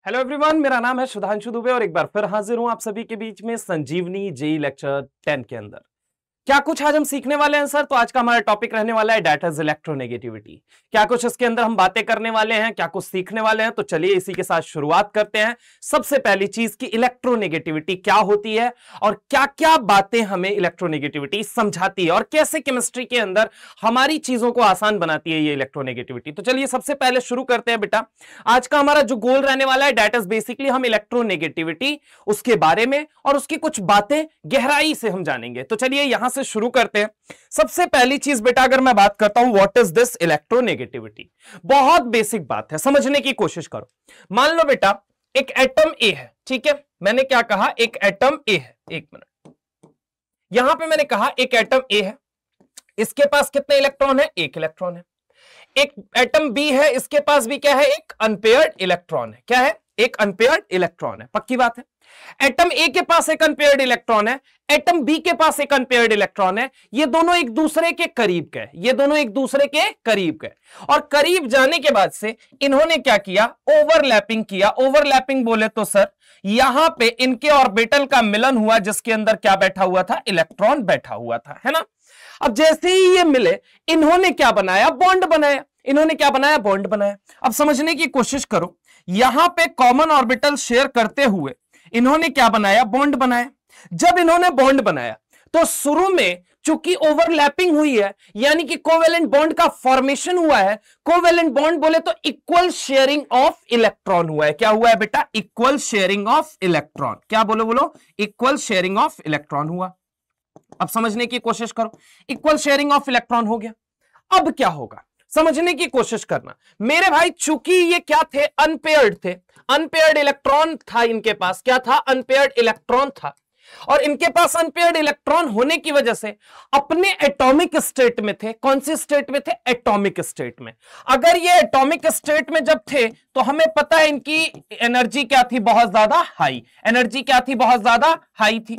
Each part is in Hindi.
हेलो एवरीवन, मेरा नाम है सुधांशु दुबे और एक बार फिर हाजिर हूं आप सभी के बीच में संजीवनी जेई लेक्चर 10 के अंदर। क्या कुछ आज हम सीखने वाले हैं सर? तो आज का हमारा टॉपिक रहने वाला है दैट इज इलेक्ट्रोनेगेटिविटी। क्या कुछ इसके अंदर हम बातें करने वाले हैं, क्या कुछ सीखने वाले हैं? तो चलिए इसी के साथ शुरुआत करते हैं। सबसे पहली चीज की इलेक्ट्रोनेगेटिविटी क्या होती है और क्या क्या बातें हमें इलेक्ट्रोनेगेटिविटी समझाती है और कैसे केमिस्ट्री के अंदर हमारी चीजों को आसान बनाती है ये इलेक्ट्रोनेगेटिविटी। तो चलिए सबसे पहले शुरू करते हैं बेटा। आज का हमारा जो गोल रहने वाला है दैट इज बेसिकली हम इलेक्ट्रोनेगेटिविटी उसके बारे में और उसकी कुछ बातें गहराई से हम जानेंगे। तो चलिए यहां से शुरू करते हैं। सबसे पहली चीज बेटा अगर मैं बात करता हूं व्हाट इज दिस इलेक्ट्रोनेगेटिविटी, बहुत बेसिक बात है, समझने की कोशिश करो। मान लो बेटा एक एटम ए है, ठीक है? मैंने क्या कहा? एक एटम ए है। एक मिनट, यहां पे मैंने कहा एक एटम ए है, इसके पास कितने इलेक्ट्रॉन है? एक इलेक्ट्रॉन है। एक एटम बी है, इसके पास भी क्या है? एक अनपेयर्ड इलेक्ट्रॉन है। क्या है? एक अनपेयर्ड इलेक्ट्रॉन है। पक्की बात है। एटम ए के पास एक अनपेयर्ड इलेक्ट्रॉन है, एटम बी के पास एक अनपेयर्ड इलेक्ट्रॉन है। ये दोनों एक दूसरे के करीब गए, ये दोनों एक दूसरे के करीब गए और करीब जाने के बाद से इन्होंने क्या किया? ओवरलैपिंग किया। ओवरलैपिंग बोले तो सर यहां पे इनके ऑर्बिटल का मिलन हुआ जिसके अंदर क्या बैठा हुआ था? इलेक्ट्रॉन बैठा हुआ था, है ना? अब जैसे ही ये मिले इन्होंने क्या बनाया? बॉन्ड बनाया। इन्होंने क्या बनाया? बॉन्ड बनाया। अब समझने की कोशिश करो, यहां पे कॉमन ऑर्बिटल शेयर करते हुए इन्होंने क्या बनाया? बॉन्ड बनाया। जब इन्होंने बॉन्ड बनाया तो शुरू में चूंकि ओवरलैपिंग हुई है यानी कि कोवेलेंट बॉन्ड का फॉर्मेशन हुआ है। कोवेलेंट बॉन्ड बोले तो इक्वल शेयरिंग ऑफ इलेक्ट्रॉन हुआ है। क्या हुआ है बेटा? Equal sharing of electron. क्या बोलो बोलो? इक्वल शेयरिंग ऑफ इलेक्ट्रॉन हुआ। अब समझने की कोशिश करो, इक्वल शेयरिंग ऑफ इलेक्ट्रॉन हो गया। अब क्या होगा समझने की कोशिश करना मेरे भाई। चूंकि ये क्या थे? अनपेयर्ड थे, अनपेयर्ड इलेक्ट्रॉन था इनके पास। क्या था? अनपेयर्ड इलेक्ट्रॉन था। और इनके पास अनपेयर्ड इलेक्ट्रॉन होने की वजह से अपने एटॉमिक स्टेट में थे। कौन सी स्टेट में थे? एटॉमिक स्टेट में। अगर ये एटॉमिक स्टेट में जब थे तो हमें पता है इनकी एनर्जी क्या थी? बहुत ज्यादा हाई। एनर्जी क्या थी? बहुत ज्यादा हाई थी।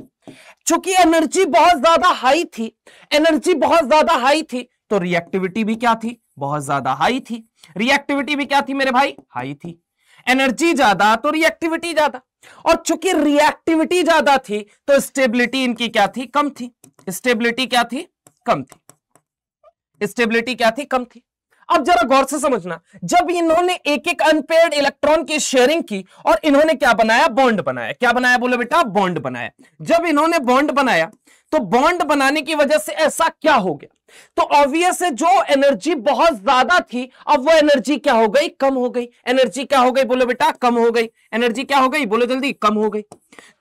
चूंकि एनर्जी बहुत ज्यादा हाई थी, एनर्जी बहुत ज्यादा हाई थी तो रिएक्टिविटी भी क्या थी? बहुत ज्यादा हाई थी। रिएक्टिविटी भी क्या थी मेरे भाई? हाई थी। एनर्जी ज्यादा तो रिएक्टिविटी ज्यादा, और चूंकि रिएक्टिविटी ज्यादा थी तो स्टेबिलिटी इनकी क्या थी? कम थी। स्टेबिलिटी क्या थी? कम थी। स्टेबिलिटी क्या थी? कम थी। अब जरा गौर से समझना, जब इन्होंने एक एक अनपेयर्ड इलेक्ट्रॉन की शेयरिंग की और इन्होंने क्या बनाया? बॉन्ड बनाया। क्या बनाया बोलो बेटा? बॉन्ड बनाया। जब इन्होंने बॉन्ड बनाया तो बॉन्ड बनाने की वजह से ऐसा क्या हो गया? तो ऑब्वियस है जो एनर्जी बहुत ज्यादा थी अब वो एनर्जी क्या हो गई? कम हो गई। एनर्जी क्या हो गई बोलो बेटा? कम हो गई। एनर्जी क्या हो गई? बोलो जल्दी। कम हो गई।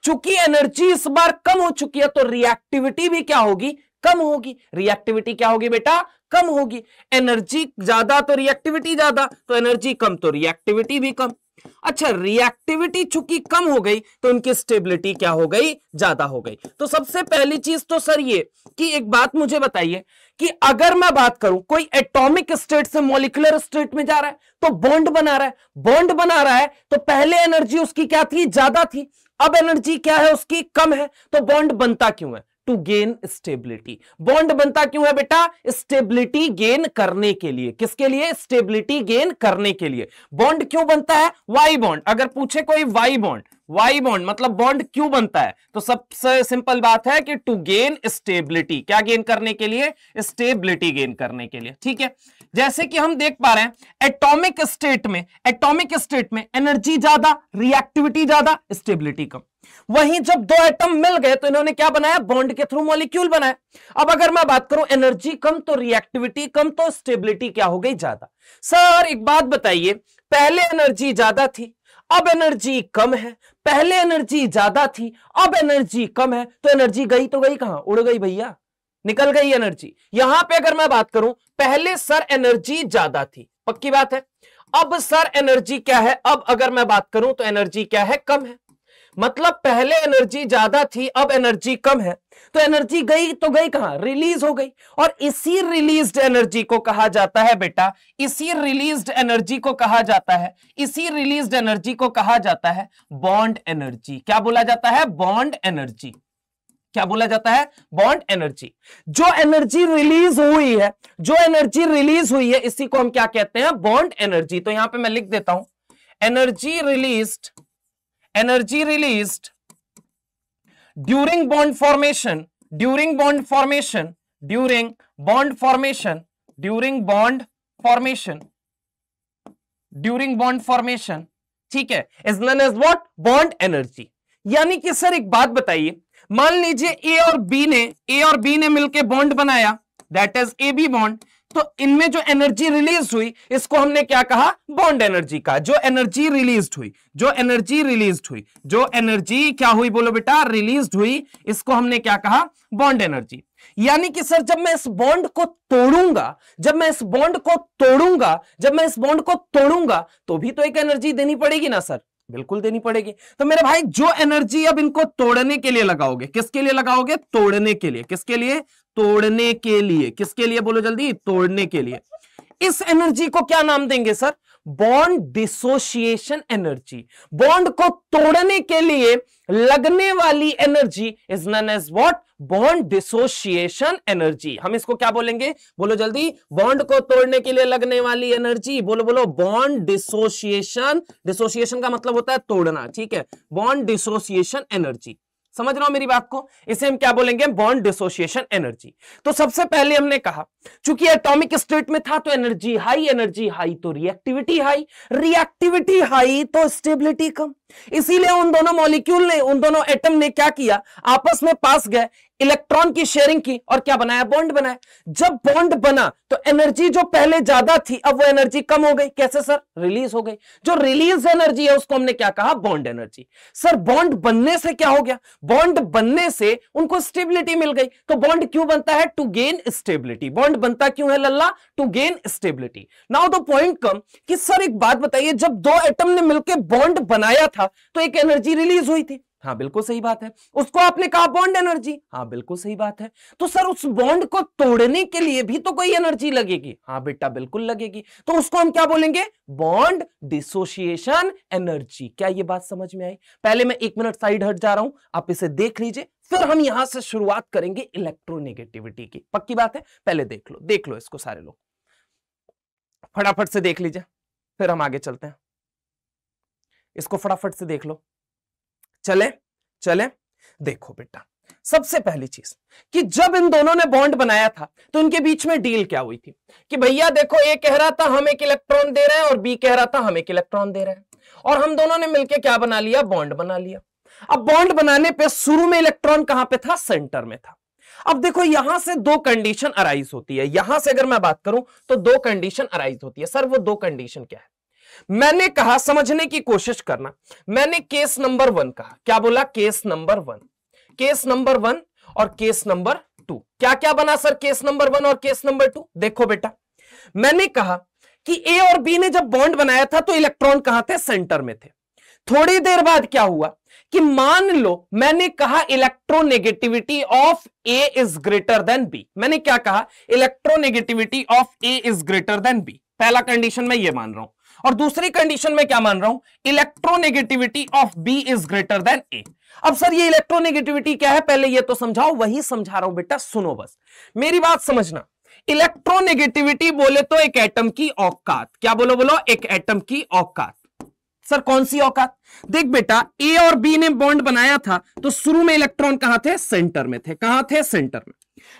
चूंकि एनर्जी इस बार कम हो चुकी है तो रिएक्टिविटी भी क्या होगी? कम होगी। रिएक्टिविटी क्या होगी बेटा? कम होगी। एनर्जी ज्यादा तो रिएक्टिविटी ज्यादा, तो एनर्जी कम तो रिएक्टिविटी भी कम। अच्छा, रिएक्टिविटी चूंकि कम हो गई तो उनकी स्टेबिलिटी क्या हो गई? ज्यादा हो गई। तो सबसे पहली चीज तो सर ये कि एक बात मुझे बताइए कि अगर मैं बात करूं कोई एटॉमिक स्टेट से मॉलिक्यूलर स्टेट में जा रहा है तो बॉन्ड बना रहा है, बॉन्ड बना रहा है तो पहले एनर्जी उसकी क्या थी? ज्यादा थी। अब एनर्जी क्या है? उसकी कम है। तो बॉन्ड बनता क्यों है? To gain stability. बॉन्ड बनता क्यों है बेटा? स्टेबिलिटी गेन करने के लिए। किसके लिए? स्टेबिलिटी गेन करने के लिए। बॉन्ड क्यों बनता है? Why bond. अगर पूछे कोई वाई बॉन्ड, वाई बॉन्ड मतलब बॉन्ड क्यों बनता है तो सबसे सिंपल बात है कि टू गेन स्टेबिलिटी। क्या गेन करने के लिए? स्टेबिलिटी गेन करने के लिए। ठीक है, जैसे कि हम देख पा रहे हैं एटॉमिक स्टेट में एनर्जी ज्यादा, रिएक्टिविटी ज्यादा, स्टेबिलिटी कम। वहीं जब दो एटम मिल गए तो इन्होंने क्या बनाया? बॉन्ड के थ्रू मॉलिक्यूल बनाया। अब अगर मैं बात करूं एनर्जी कम तो रिएक्टिविटी कम तो स्टेबिलिटी क्या हो गई? ज्यादा। सर एक बात बताइए, पहले एनर्जी ज्यादा थी अब एनर्जी कम है, पहले एनर्जी ज्यादा थी अब एनर्जी कम है, तो एनर्जी गई तो गई कहां? उड़ गई भैया, निकल गई एनर्जी। यहां पे अगर मैं बात करूं पहले सर एनर्जी ज्यादा थी, पक्की बात है। अब सर एनर्जी क्या है? अब अगर मैं बात करूं तो एनर्जी क्या है? कम है। मतलब पहले एनर्जी ज्यादा थी अब एनर्जी कम है, तो एनर्जी गई तो गई कहां? रिलीज हो गई। और इसी रिलीज्ड एनर्जी को कहा जाता है बेटा, इसी रिलीज्ड एनर्जी को कहा जाता है, इसी रिलीज्ड एनर्जी को कहा जाता है बॉन्ड एनर्जी। क्या बोला जाता है? Bond energy. क्या बोला जाता है? Bond energy. जो एनर्जी रिलीज हुई है, जो एनर्जी रिलीज हुई है इसी को हम क्या कहते हैं? Bond energy. तो यहां पे मैं लिख देता हूं energy released during bond formation, ठीक है, is known as what, bond energy. यानी कि सर एक बात बताइए, मान लीजिए ए और बी ने मिलकर बॉन्ड बनाया, that is A B bond, तो इनमें जो एनर्जी रिलीज हुई इसको हमने क्या कहा, बॉन्ड एनर्जी का। जो एनर्जी क्या हुई बोलो बेटा, रिलीज्ड हुई, इसको हमने क्या कहा, बॉन्ड एनर्जी। यानी कि सर जब मैं इस बॉन्ड को तोड़ूंगा तो भी तो एक एनर्जी देनी पड़ेगी ना सर, बिल्कुल देनी पड़ेगी। तो मेरे भाई जो एनर्जी अब इनको तोड़ने के लिए लगाओगे, किसके लिए लगाओगे, तोड़ने के लिए। किसके लिए, तोड़ने के लिए। किसके लिए बोलो जल्दी, तोड़ने के लिए। इस एनर्जी को क्या नाम देंगे sir, bond dissociation energy. Bond को तोड़ने के लिए लगने वाली energy is known as what, bond dissociation energy. हम इसको क्या बोलेंगे, बोलो जल्दी, बॉन्ड को तोड़ने के लिए लगने वाली एनर्जी, बोलो बॉन्ड डिसोसिएशन। डिसोसिएशन का मतलब होता है तोड़ना, ठीक है, बॉन्ड डिसोसिएशन एनर्जी। समझ रहे हो मेरी बात को, इसे हम क्या बोलेंगे, बॉन्ड डिसोसिएशन एनर्जी। तो सबसे पहले हमने कहा चूंकि एटॉमिक स्टेट में था तो एनर्जी हाई तो रिएक्टिविटी हाई तो स्टेबिलिटी कम। इसीलिए उन दोनों एटम ने क्या किया, आपस में पास गए, इलेक्ट्रॉन की शेयरिंग की और क्या बनाया, बॉन्ड बनाया। जब बॉन्ड बना तो एनर्जी जो पहले ज्यादा थी अब वो एनर्जी कम हो गई। कैसे सर, रिलीज हो गई। जो रिलीज एनर्जी है उसको हमने क्या कहा, बॉन्ड एनर्जी। सर बॉन्ड बनने से क्या हो गया, बॉन्ड बनने से उनको स्टेबिलिटी मिल गई। तो बॉन्ड क्यों बनता है, टू गेन स्टेबिलिटी। बॉन्ड बनता क्यों है लल्ला, to gain stability. Now the point come कि सर एक बात बताइए, जब दो एटम ने मिलकर बॉन्ड बनाया था तो एक एनर्जी रिलीज हुई थी। हाँ बिल्कुल सही बात है, उसको आपने कहा बॉन्ड एनर्जी। हाँ बिल्कुल सही बात है। तो सर उस बॉन्ड को तोड़ने के लिए भी तो कोई एनर्जी लगेगी। हाँ बेटा बिल्कुल लगेगी, तो उसको हम क्या बोलेंगे, बॉन्ड डिसोसिएशन एनर्जी। क्या ये बात समझ में आई? पहले मैं 1 मिनट साइड हट जा रहा हूं, आप इसे देख लीजिए, फिर हम यहां से शुरुआत करेंगे इलेक्ट्रोनेगेटिविटी की। पक्की बात है, पहले देख लो इसको, सारे लोग फटाफट से देख लीजिए, फिर हम आगे चलते हैं। इसको फटाफट से देख लो। चले देखो बेटा, सबसे पहली चीज कि जब इन दोनों ने बॉन्ड बनाया था तो इनके बीच में डील क्या हुई थी कि भैया देखो, ए कह रहा था हम एक इलेक्ट्रॉन दे रहे हैं और बी कह रहा था हम एक इलेक्ट्रॉन दे रहे हैं, और हम दोनों ने मिलकर क्या बना लिया, बॉन्ड बना लिया। अब बॉन्ड बनाने पे शुरू में इलेक्ट्रॉन कहां पे था, सेंटर में था। अब देखो यहां से दो कंडीशन अराइज होती है, यहां से अगर मैं बात करूं तो दो कंडीशन अराइज होती है। सर वो दो कंडीशन क्या है? मैंने कहा समझने की कोशिश करना, मैंने केस नंबर 1 कहा। क्या बोला, केस नंबर 1 और केस नंबर 2। क्या क्या बना सर केस नंबर 1 और केस नंबर 2? देखो बेटा, मैंने कहा कि ए और बी ने जब बॉन्ड बनाया था तो इलेक्ट्रॉन कहां थे, सेंटर में थे। थोड़ी देर बाद क्या हुआ कि मान लो मैंने कहा electronegativity of A is greater than B. मैंने क्या कहा, electronegativity of A is greater than B. पहला कंडीशन मैं ये मान रहा हूं, और दूसरी कंडीशन में क्या मान रहा हूं, electronegativity of B is greater than A. अब सर ये इलेक्ट्रोनेगेटिविटी क्या है, पहले ये तो समझाओ। वही समझा रहा हूं बेटा, सुनो बस मेरी बात समझना। इलेक्ट्रोनेगेटिविटी बोले तो एक एटम की औकात। क्या बोलो, एक एटम की औकात। सर कौन सी औकात? देख बेटा, ए और बी ने बॉन्ड बनाया था तो शुरू में इलेक्ट्रॉन कहां थे, सेंटर में थे। कहां थे, सेंटर में।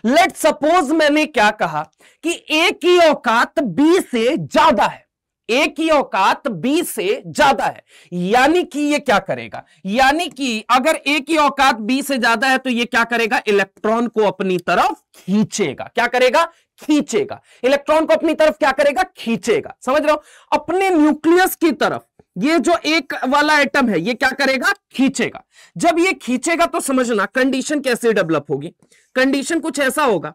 लेट सपोज मैंने क्या कहा कि ए की औकात बी से ज्यादा है, ए की औकात बी से ज्यादा है। यानी कि ये क्या करेगा, यानी कि अगर ए की औकात बी से ज्यादा है तो ये क्या करेगा, इलेक्ट्रॉन को अपनी तरफ खींचेगा। क्या करेगा, खींचेगा। इलेक्ट्रॉन को अपनी तरफ क्या करेगा, खींचेगा। समझ रहे हो, अपने न्यूक्लियस की तरफ ये जो एक वाला एटम है ये क्या करेगा, खींचेगा। जब ये खींचेगा तो समझना कंडीशन कैसे डेवलप होगी। कंडीशन कुछ ऐसा होगा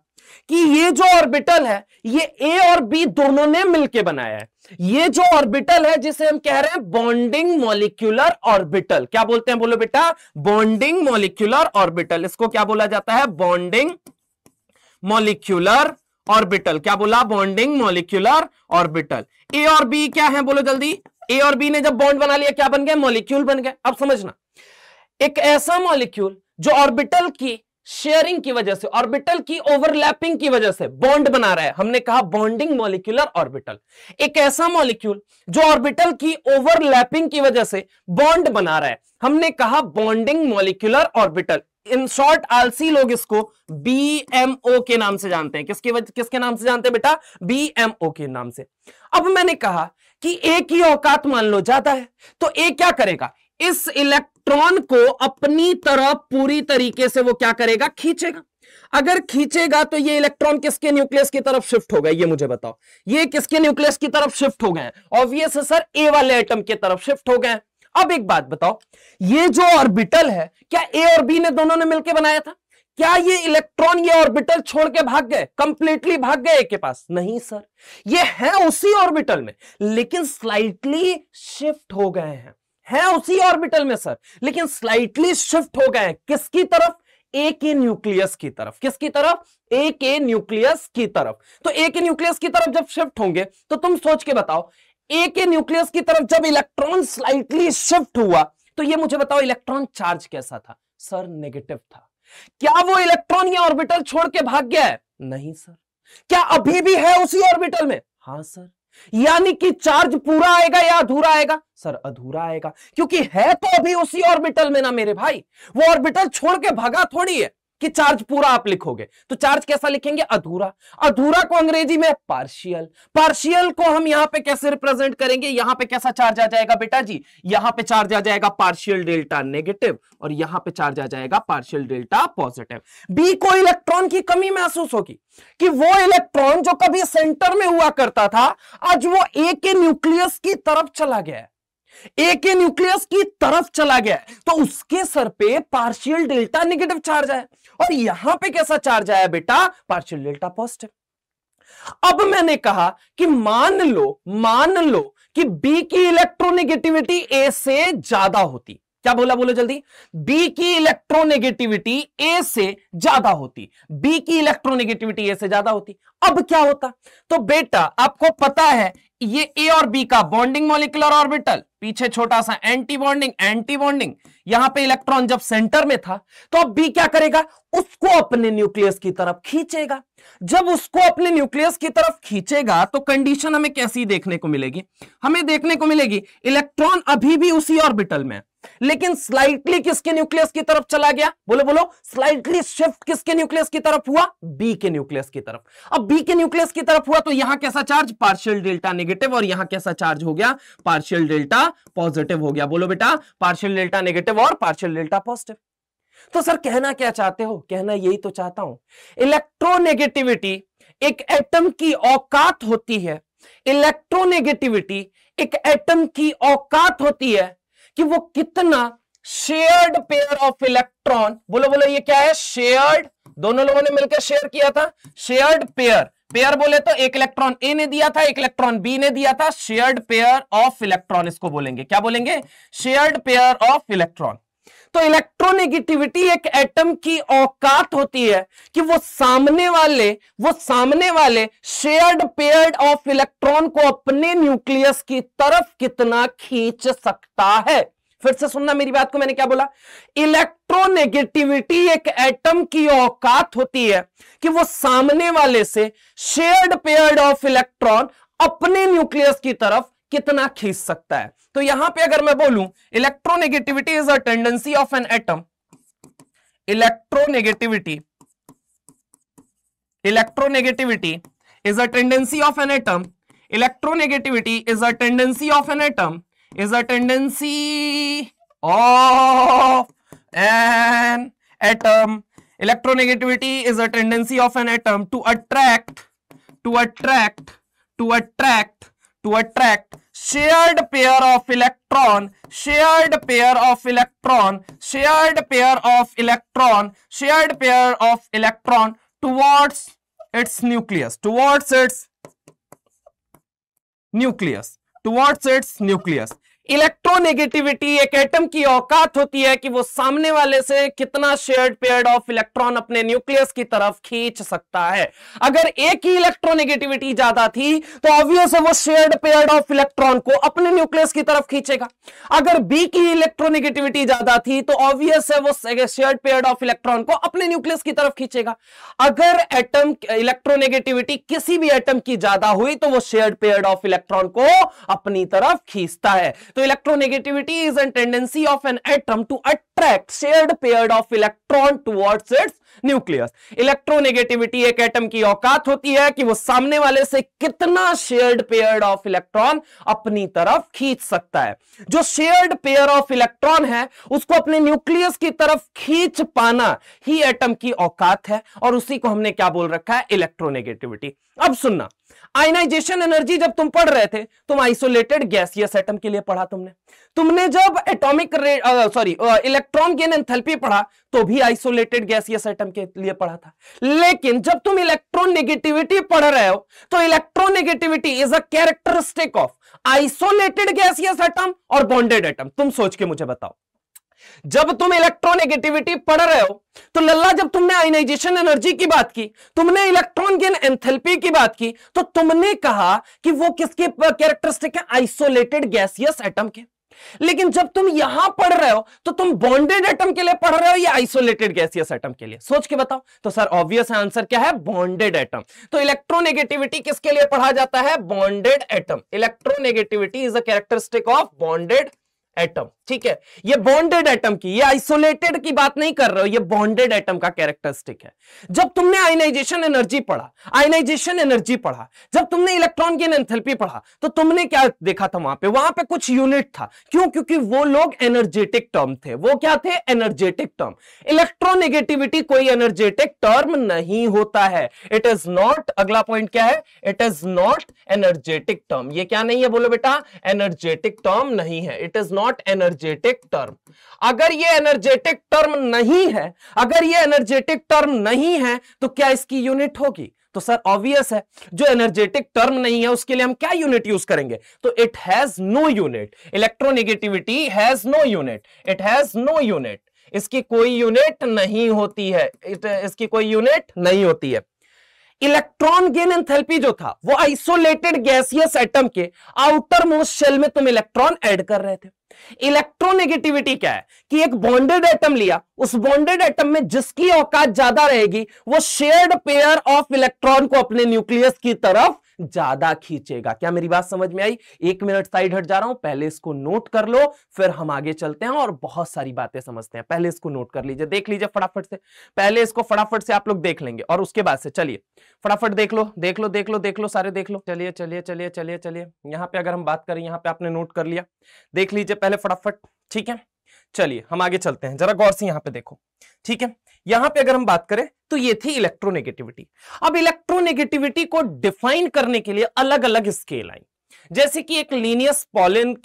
कि ये जो ऑर्बिटल है ये ए और बी दोनों ने मिलकर बनाया है। ये जो ऑर्बिटल है जिसे हम कह रहे हैं बॉन्डिंग मॉलिक्यूलर ऑर्बिटल। क्या बोलते हैं, बोलो बेटा, बॉन्डिंग मॉलिक्यूलर ऑर्बिटल। इसको क्या बोला जाता है, बॉन्डिंग मॉलिक्यूलर ऑर्बिटल। क्या बोला, बॉन्डिंग मॉलिक्यूलर ऑर्बिटल। ए और बी क्या है, बोलो जल्दी। ए और बी ने जब बॉन्ड बना लिया क्या बन गए, मॉलिक्यूल बन गए। अब समझना, एक ऐसा मॉलिक्यूल जो ऑर्बिटल की शेयरिंग की वजह से, ऑर्बिटल की ओवरलैपिंग की वजह से बॉन्ड बना रहा है। हमने कहा बॉन्डिंग मॉलिक्यूलर ऑर्बिटल, एक ऐसा मॉलिक्यूल जो ऑर्बिटल की ओवरलैपिंग की वजह से बॉन्ड बना रहा है, हमने कहा bonding molecular orbital. In short आलसी लोग इसको बीएमओ के नाम से जानते हैं। किसके नाम से जानते हैं बेटा? बीएमओ के नाम से। अब मैंने कहा कि ए की औकात मान लो ज्यादा है, तो ए क्या करेगा? इस इलेक्ट्रॉन को अपनी तरफ पूरी तरीके से वो क्या करेगा? खींचेगा। अगर खींचेगा तो ये इलेक्ट्रॉन किसके न्यूक्लियस की तरफ शिफ्ट हो गए? ये मुझे बताओ, ये किसके न्यूक्लियस की तरफ शिफ्ट हो गए? ऑब्वियस है सर, ए वाले एटम की तरफ शिफ्ट हो गए। अब एक बात बताओ, ये जो ऑर्बिटल है, क्या ए और बी ने दोनों ने मिलकर बनाया था? क्या ये इलेक्ट्रॉन ये ऑर्बिटल छोड़ के भाग गए, कंप्लीटली भाग गए ए के पास? नहीं सर, ये है उसी ऑर्बिटल में, लेकिन स्लाइटली शिफ्ट हो गए हैं। है उसी ऑर्बिटल में सर, लेकिन स्लाइटली शिफ्ट हो गए हैं। किसकी तरफ? ए के न्यूक्लियस की तरफ। किसकी तरफ? ए के न्यूक्लियस की तरफ। तो ए के न्यूक्लियस की तरफ जब शिफ्ट होंगे तो तुम सोच के बताओ, ए के न्यूक्लियस की तरफ जब इलेक्ट्रॉन स्लाइटली शिफ्ट हुआ तो ये मुझे बताओ इलेक्ट्रॉन चार्ज कैसा था? सर नेगेटिव था। क्या वो इलेक्ट्रॉन ये ऑर्बिटल छोड़ के भाग गया है? नहीं सर। क्या अभी भी है उसी ऑर्बिटल में? हां सर। यानी कि चार्ज पूरा आएगा या अधूरा आएगा? सर अधूरा आएगा, क्योंकि है तो अभी उसी ऑर्बिटल में ना मेरे भाई। वो ऑर्बिटल छोड़ के भागा थोड़ी है कि चार्ज पूरा आप लिखोगे। तो चार्ज कैसा लिखेंगे? अधूरा। अधूरा को अंग्रेजी में पार्शियल। पार्शियल को हम यहां पे कैसे रिप्रेजेंट करेंगे? यहां पे कैसा चार्ज आ जाएगा बेटा जी? यहां पे चार्ज आ जाएगा पार्शियल डेल्टा नेगेटिव, और यहां पे चार्ज आ जाएगा पार्शियल डेल्टा पॉजिटिव। बी को इलेक्ट्रॉन की कमी महसूस होगी कि वो इलेक्ट्रॉन जो कभी सेंटर में हुआ करता था, आज वो ए के न्यूक्लियस की तरफ चला गया है। ए के न्यूक्लियस की तरफ चला गया है, तो उसके सर पे पार्शियल डेल्टा नेगेटिव चार्ज आया, और यहां पे कैसा चार्ज आया बेटा? Partial delta positive. अब मैंने कहा कि मान लो कि बी की इलेक्ट्रोनेगेटिविटी ए से ज्यादा होती। क्या बोला? बोलो जल्दी। बी की इलेक्ट्रोनेगेटिविटी ए से ज्यादा होती। बी की इलेक्ट्रोनेगेटिविटी ए से ज्यादा होती। अब क्या होता? तो बेटा आपको पता है ये ए और बी का बॉन्डिंग मॉलिक्यूलर ऑर्बिटल, पीछे छोटा सा एंटी बॉन्डिंग, यहां पे इलेक्ट्रॉन जब सेंटर में था, तो अब बी क्या करेगा? उसको अपने न्यूक्लियस की तरफ खींचेगा। जब उसको अपने न्यूक्लियस की तरफ खींचेगा तो कंडीशन हमें कैसी देखने को मिलेगी? हमें देखने को मिलेगी इलेक्ट्रॉन अभी भी उसी ऑर्बिटल में, लेकिन स्लाइटली किसके न्यूक्लियस की तरफ चला गया? बोलो स्लाइटली शिफ्ट किसके न्यूक्लियस की तरफ हुआ? बी के न्यूक्लियस की तरफ। अब बी के न्यूक्लियस की तरफ हुआ तो यहां कैसा चार्ज? पार्शियल डेल्टा नेगेटिव, और यहां कैसा चार्ज हो गया? पार्शियल डेल्टा पॉजिटिव हो गया। बोलो बेटा, पार्शियल डेल्टा नेगेटिव और पार्शियल डेल्टा पॉजिटिव। तो सर कहना क्या चाहते हो? कहना यही तो चाहता हूं, इलेक्ट्रोनेगेटिविटी एक एटम की औकात होती है। इलेक्ट्रोनेगेटिविटी एक एटम की औकात होती है कि वो कितना शेयर्ड पेयर ऑफ इलेक्ट्रॉन, बोलो ये क्या है? शेयर्ड, दोनों लोगों ने मिलकर शेयर किया था। शेयर्ड पेयर बोले तो एक इलेक्ट्रॉन ए ने दिया था, एक इलेक्ट्रॉन बी ने दिया था। शेयर्ड पेयर ऑफ इलेक्ट्रॉन इसको बोलेंगे। क्या बोलेंगे? Shared pair of electron. तो इलेक्ट्रोनेगेटिविटी एक एटम की औकात होती है कि वो सामने वाले शेयर्ड पेयर ऑफ इलेक्ट्रॉन को अपने न्यूक्लियस की तरफ कितना खींच सकता है। फिर से सुनना मेरी बात को, मैंने क्या बोला? इलेक्ट्रोनेगेटिविटी एक एटम की औकात होती है कि वो सामने वाले से शेयर्ड पेयर ऑफ इलेक्ट्रॉन अपने न्यूक्लियस की तरफ कितना खींच सकता है। तो यहां पे अगर मैं बोलूं electronegativity is a tendency of an atom, electronegativity is a tendency of an atom, electronegativity is a tendency of an atom, is a tendency of an atom, electronegativity is a tendency of an atom to attract shared pair of electron towards its nucleus, electronegativity एक एटम की औकात होती है कि वो सामने वाले से कितना शेयर्ड पेयर ऑफ इलेक्ट्रॉन अपने न्यूक्लियस की तरफ खींच सकता है। अगर एक ही इलेक्ट्रोनेगेटिविटी ज्यादा थी तो ऑब्वियस है वो शेयर्ड पेयर ऑफ इलेक्ट्रॉन को अपने न्यूक्लियस की तरफ खींचेगा। अगर बी की इलेक्ट्रोनेगेटिविटी ज्यादा थी तो ऑब्वियस है वो शेयर्ड पेयर ऑफ इलेक्ट्रॉन को अपने न्यूक्लियस की तरफ खींचेगा। अगर एटम इलेक्ट्रोनेगेटिविटी किसी भी एटम की ज्यादा हुई तो वो शेयर्ड पेयर ऑफ इलेक्ट्रॉन को अपनी तरफ खींचता है। तो electronegativity is an tendency of an atom to attract shared pair of electron towards its nucleus. Electronegativity एक एटम की औकात होती है कि वो सामने वाले से कितना शेयर्ड पेयर ऑफ इलेक्ट्रॉन अपनी तरफ खींच सकता है। जो शेयर्ड पेयर ऑफ इलेक्ट्रॉन है उसको अपने न्यूक्लियस की तरफ खींच पाना ही एटम की औकात है और उसी को हमने क्या बोल रखा है, इलेक्ट्रोनेगेटिविटी। अब सुनना, आयनाइजेशन एनर्जी जब तुम पढ़ रहे थे तुम आइसोलेटेड गैसियस एटम के लिए पढ़ा तुमने जब एटॉमिक इलेक्ट्रॉन गेन एंथैल्पी पढ़ा तो भी आइसोलेटेड गैसियस एटम के लिए पढ़ा था। लेकिन जब तुम इलेक्ट्रॉन नेगेटिविटी पढ़ रहे हो तो electron negativity is a characteristic of isolated gaseous atom और बॉन्डेड एटम। तुम सोच के मुझे बताओ, जब तुम इलेक्ट्रोनेगेटिविटी पढ़ रहे हो तो लल्ला जब तुमने आयनाइजेशन एनर्जी की बात की, तुमने इलेक्ट्रॉन गेन एंथैल्पी की बात की, तो तुमने कहा कि वो किसके कैरेक्टरिस्टिक है, आइसोलेटेड गैसियस एटम के। लेकिन जब तुम यहां पढ़ रहे हो तो तुम बॉन्डेड एटम के लिए पढ़ रहे हो या आइसोलेटेड गैसियस एटम के लिए, सोच के बताओ। तो सर ऑब्वियस आंसर क्या है, बॉन्डेड एटम। तो इलेक्ट्रोनेगेटिविटी किसके लिए पढ़ा जाता है, bonded atom. Electronegativity is a characteristic of bonded atom, ठीक है। ये बॉन्डेड एटम की, ये आइसोलेटेड की बात नहीं कर रहे हो, ये बॉन्डेड एटम का कैरेक्टरिस्टिक है। जब तुमने आयनाइजेशन एनर्जी पढ़ा, जब तुमने इलेक्ट्रॉन गेन एंथैल्पी पढ़ा तो तुमने क्या देखा था, वहां पे कुछ यूनिट था। क्यों? क्योंकि वो लोग एनर्जेटिक टर्म थे। वो क्या थे, एनर्जेटिक टर्म। इलेक्ट्रोनेगेटिविटी कोई एनर्जेटिक टर्म नहीं होता है, इट इज नॉट। अगला पॉइंट क्या है, it is not energetic term. ये क्या नहीं है, बोलो बेटा, एनर्जेटिक टर्म नहीं है, it is not energetic term. अगर ये एनर्जेटिक टर्म नहीं है तो क्या इसकी यूनिट होगी? तो सर ऑब्वियस है, जो एनर्जेटिक टर्म नहीं है उसके लिए हम क्या यूनिट यूज करेंगे, तो it has no unit. Electronegativity has no unit, it has no unit. इसकी कोई यूनिट नहीं होती है, इसकी कोई यूनिट नहीं होती है। इलेक्ट्रॉन गेन एंथैल्पी जो था वो आइसोलेटेड गैसियस एटम के आउटर मोस्ट शेल में तुम इलेक्ट्रॉन ऐड कर रहे थे। इलेक्ट्रोनेगेटिविटी क्या है कि एक बॉन्डेड एटम लिया, उस बॉन्डेड एटम में जिसकी औकात ज्यादा रहेगी वो शेयर्ड पेयर ऑफ इलेक्ट्रॉन को अपने न्यूक्लियस की तरफ ज्यादा खींचेगा। क्या मेरी बात समझ में आई? 1 मिनट साइड हट जा रहा हूं, पहले इसको नोट कर लो, फिर हम आगे चलते हैं और बहुत सारी बातें समझते हैं। पहले इसको नोट कर लीजिए, देख लीजिए फटाफट से, पहले इसको फटाफट से आप लोग देख लेंगे और उसके बाद से चलिए फटाफट देख लो सारे देख लो। चलिए यहां पे अगर हम बात करें, यहां पे आपने नोट कर लिया, देख लीजिए पहले फटाफट, ठीक है। चलिए हम आगे चलते हैं, जरा गौर से यहां पे देखो, ठीक है। यहां पे अगर हम बात करें तो ये थी इलेक्ट्रोनेगेटिविटी। अब इलेक्ट्रोनेगेटिविटी को डिफाइन करने के लिए अलग अलग स्केल आई, जैसे कि एक लीनियस पॉलिंग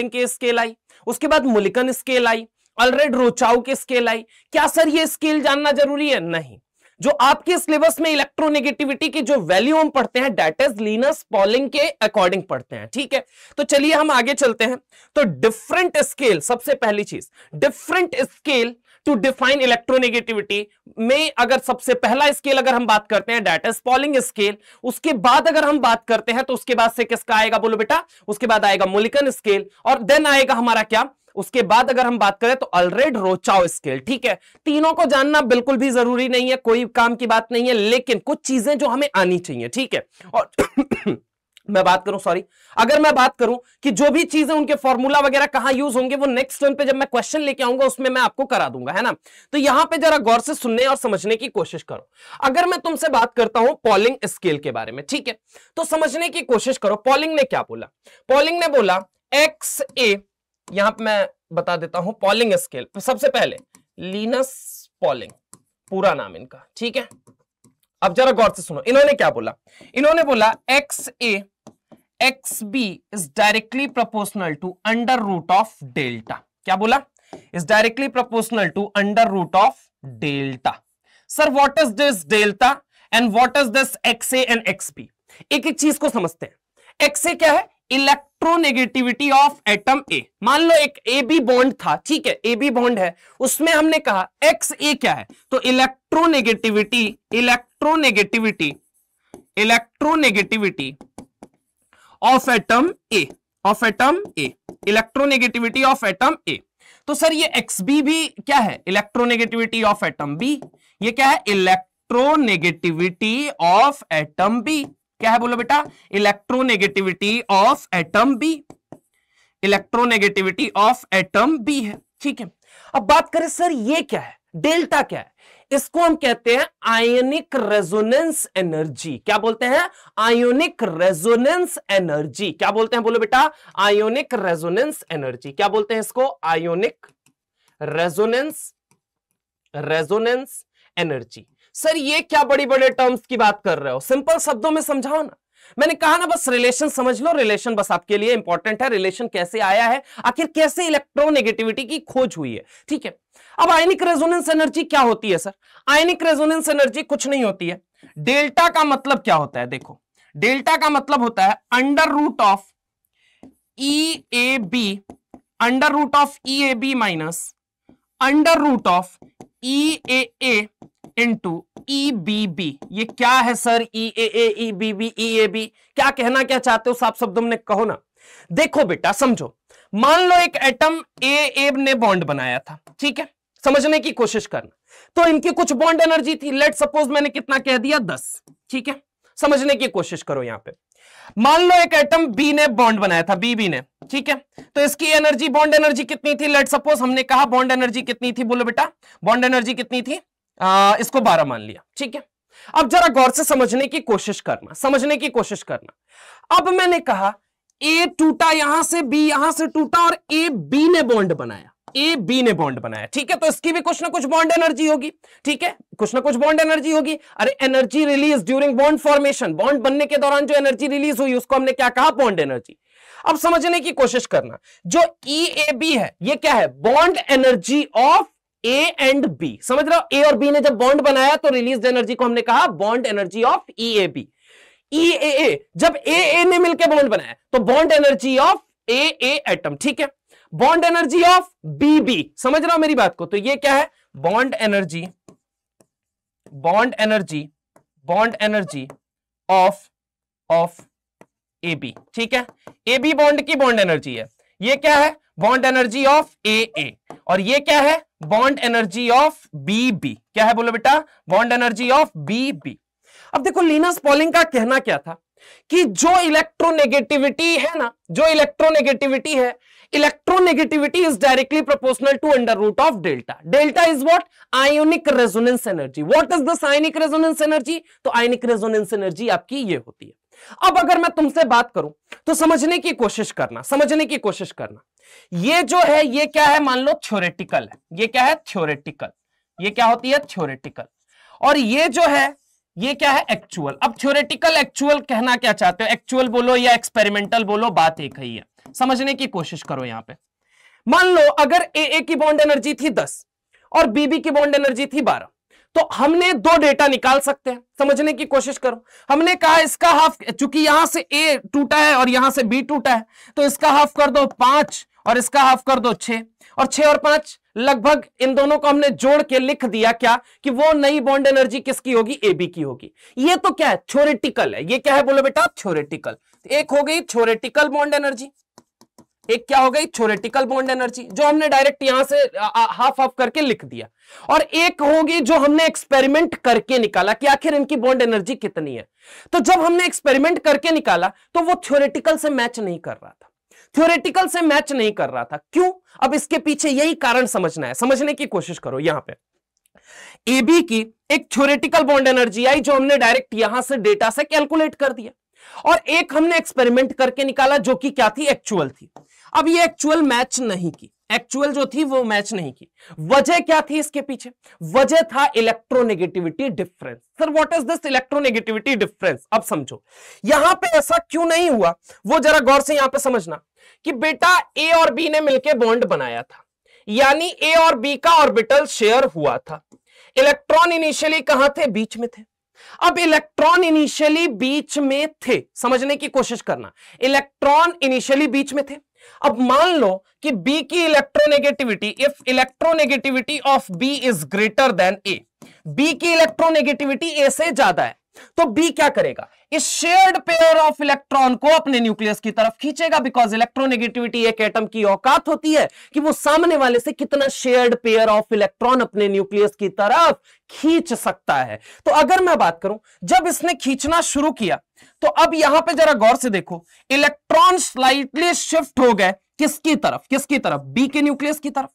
के स्केल आई, उसके बाद मुलिकन स्केल आई, अल्फ्रेड रोचाउ के स्केल आई। क्या सर ये स्केल जानना जरूरी है? नहीं। जो आपके सिलेबस में इलेक्ट्रोनेगेटिविटी की जो वैल्यू हम पढ़ते हैं दैट इज लिनस पॉलिंग के अकॉर्डिंग पढ़ते हैं, ठीक है। तो चलिए हम आगे चलते हैं। तो डिफरेंट स्केल, सबसे पहली चीज different scale to define electronegativity में अगर सबसे पहला स्केल अगर हम बात करते हैं दैट इज पॉलिंग स्केल। उसके बाद अगर हम बात करते हैं तो उसके बाद से किसका आएगा, बोलो बेटा, उसके बाद आएगा मुलिकन स्केल और देन आएगा हमारा क्या, उसके बाद अगर हम बात करें तो अल्फ्रेड रोचाउ स्केल, ठीक है। तीनों को जानना बिल्कुल भी जरूरी नहीं है, कोई काम की बात नहीं है, लेकिन कुछ चीजें जो हमें आनी चाहिए, ठीक है। और अगर मैं बात करूं कि जो भी चीजें उनके फॉर्मूला वगैरह कहां यूज होंगे वो नेक्स्ट टर्म पे जब मैं क्वेश्चन लेके आऊंगा उसमें मैं आपको करा दूंगा, है ना। तो यहां पे जरा गौर से सुनने और समझने की कोशिश करो। अगर मैं तुमसे बात करता हूं पॉलिंग स्केल के बारे में, ठीक है, तो समझने की कोशिश करो पॉलिंग ने क्या बोला। पॉलिंग ने बोला XA, यहां पे मैं बता देता हूं पॉलिंग स्केल। सबसे पहले लिनस पॉलिंग, पूरा नाम इनका, ठीक है। अब जरा गौर से सुनो, इन्होंने क्या बोला, इन्होंने बोला XA XB is directly proportional to under root of delta. क्या बोला, is directly proportional to under root of delta. Sir what is this delta and what is this XA and XB? एक एक चीज को समझते हैं। XA क्या है, इलेक्ट्रोनेगेटिविटी ऑफ एटम ए। मान लो एक ए बी बॉन्ड था, ठीक है, ए बी बॉन्ड है, उसमें हमने कहा एक्स ए क्या है, तो electronegativity of atom A, electronegativity of atom A. तो सर ये एक्स बी भी क्या है, इलेक्ट्रोनेगेटिविटी ऑफ एटम बी। ये क्या है, इलेक्ट्रोनेगेटिविटी ऑफ एटम बी। क्या है बोलो बेटा, electronegativity of atom B, electronegativity of atom B है, ठीक है। अब बात करें सर ये क्या है, डेल्टा क्या है, इसको हम कहते हैं आयोनिक रेजोनेंस एनर्जी। क्या बोलते हैं, आयोनिक रेजोनेंस एनर्जी। क्या बोलते हैं बोलो बेटा, आयोनिक रेजोनेंस एनर्जी। क्या बोलते हैं इसको, आयोनिक रेजोनेंस एनर्जी। सर ये क्या बड़ी बड़े टर्म्स की बात कर रहे हो, सिंपल शब्दों में समझाओ ना। मैंने कहा ना बस रिलेशन समझ लो, रिलेशन बस आपके लिए इंपॉर्टेंट है, रिलेशन कैसे आया है, आखिर कैसे इलेक्ट्रोनेगेटिविटी की खोज हुई है, ठीक है। अब आयनिक रेजोनेंस एनर्जी क्या होती है सर, आयनिक रेजोनेंस एनर्जी कुछ नहीं होती है। डेल्टा का मतलब क्या होता है, देखो डेल्टा का मतलब होता है under root of E A B minus under root of E A into E B B. ये क्या है sir, E A B B, E A B, क्या कहना क्या चाहते हो साफ शब्दों में कहो ना। देखो बेटा समझो, मान लो एक एटम ए ने बॉन्ड बनाया था, ठीक है, समझने की कोशिश करना। तो इनकी कुछ बॉन्ड एनर्जी थी, लेट सपोज मैंने कितना कह दिया 10, ठीक है, समझने की कोशिश करो यहां पे। मान लो एक एटम बी ने बॉन्ड बनाया था, बी ने, ठीक है, तो इसकी एनर्जी बॉन्ड एनर्जी कितनी थी, लेट सपोज हमने कहा बॉन्ड एनर्जी कितनी थी, बोलो बेटा बॉन्ड एनर्जी कितनी थी, इसको 12 मान लिया, ठीक है। अब जरा गौर से समझने की कोशिश करना, अब मैंने कहा ए टूटा यहां से, बी यहां से टूटा और ए बी ने बॉन्ड बनाया, ठीक है, तो इसकी भी कुछ ना कुछ बॉन्ड एनर्जी होगी, ठीक है, कुछ ना कुछ बॉन्ड एनर्जी होगी। अरे energy release during bond formation, bond बनने के दौरान जो एनर्जी रिलीज हुई उसको हमने क्या कहा, बॉन्ड एनर्जी। अब समझने की कोशिश करना, जो ई ए बी है ये क्या है, bond energy of A and B. समझ रहे हो, ए और बी ने जब बॉन्ड बनाया तो रिलीज एनर्जी को हमने कहा bond energy of E A B. E A जब ए ने मिलकर बॉन्ड बनाया तो bond energy of A atom, ठीक है, bond energy of B B. समझ रहे हो मेरी बात को, तो ये क्या है, bond energy of A B, ठीक है, ए बी बॉन्ड की बॉन्ड एनर्जी है, ये क्या है, बॉन्ड एनर्जी ऑफ ए, और ये क्या है, bond energy of B B. क्या है बोलो बेटा, bond energy of B B. अब देखो लिनस पॉलिंग का कहना क्या था कि जो इलेक्ट्रोनेगेटिविटी है ना, electronegativity is directly proportional to under root of delta. Delta is what, ionic resonance energy. What is this ionic resonance energy, तो आयोनिक रेजोनेंस एनर्जी आपकी ये होती है। अब अगर मैं तुमसे बात करूं तो समझने की कोशिश करना, ये जो है ये क्या है, मान लो थ्योरेटिकल है, ये क्या है, थ्योरेटिकल, ये क्या होती है, थ्योरेटिकल, और ये जो है ये क्या है, एक्चुअल। अब थ्योरेटिकल एक्चुअल कहना क्या चाहते हो, एक्चुअल बोलो या एक्सपेरिमेंटल बोलो, बात एक ही है, समझने की कोशिश करो। यहां पे मान लो अगर ए की बॉन्ड एनर्जी थी 10 और बी की बॉन्ड एनर्जी थी 12, तो हमने दो डेटा निकाल सकते हैं, समझने की कोशिश करो। हमने कहा इसका हाफ, चूंकि यहां से ए टूटा है और यहां से बी टूटा है, तो इसका हाफ कर दो 5 और इसका हाफ कर दो 6, और 6 और 5 लगभग इन दोनों को हमने जोड़ के लिख दिया क्या, कि वो नई बॉन्ड एनर्जी किसकी होगी, ए बी की होगी। ये तो क्या है, थ्योरेटिकल है, ये क्या है बोलो बेटा, थ्योरेटिकल। एक हो गई थ्योरेटिकल बॉन्ड एनर्जी, एक क्या हो गई, थ्योरेटिकल बॉन्ड एनर्जी, जो हमने डायरेक्ट यहां से हाफ हाफ करके लिख दिया, और एक होगी जो हमने एक्सपेरिमेंट करके निकाला कि आखिर इनकी बॉन्ड एनर्जी कितनी है। तो जब हमने एक्सपेरिमेंट करके निकाला तो वो थ्योरेटिकल से मैच नहीं कर रहा था, क्यों, अब इसके पीछे यही कारण समझना है, समझने की कोशिश करो। यहां पे ए बी की एक थ्योरेटिकल बॉन्ड एनर्जी आई जो हमने डायरेक्ट यहां से डेटा से कैलकुलेट कर दिया, और एक हमने एक्सपेरिमेंट करके निकाला जो कि क्या थी, एक्चुअल थी। अब ये एक्चुअल मैच नहीं की, एक्चुअल जो थी वो मैच नहीं की। वजह क्या थी इसके पीछे, वजह था electronegativity difference. Sir what is this electronegativity difference, अब समझो यहां पे ऐसा क्यों नहीं हुआ, वो जरा गौर से यहां पे समझना कि बेटा ए और बी ने मिलकर बॉन्ड बनाया था, यानी ए और बी का ऑर्बिटल शेयर हुआ था। इलेक्ट्रॉन इनिशियली कहां थे, बीच में थे। अब इलेक्ट्रॉन इनिशियली बीच में थे, समझने की कोशिश करना, इलेक्ट्रॉन इनिशियली बीच में थे। अब मान लो कि बी की electronegativity, if electronegativity of B is greater than A, B की इलेक्ट्रोनेगेटिविटी ए से ज्यादा है, तो बी क्या करेगा, इस शेयर्ड पेयर ऑफ इलेक्ट्रॉन को अपने न्यूक्लियस की तरफ खींचेगा, बिकॉज इलेक्ट्रोनेगेटिविटी एक एटम की औकात होती है कि वो सामने वाले से कितना शेयर्ड पेयर ऑफ इलेक्ट्रॉन अपने न्यूक्लियस की तरफ खींच सकता है। तो अगर मैं बात करूं, जब इसने खींचना शुरू किया, तो अब यहां पे जरा गौर से देखो, इलेक्ट्रॉन स्लाइटली शिफ्ट हो गए किसकी तरफ, किसकी तरफ, बी के न्यूक्लियस की तरफ।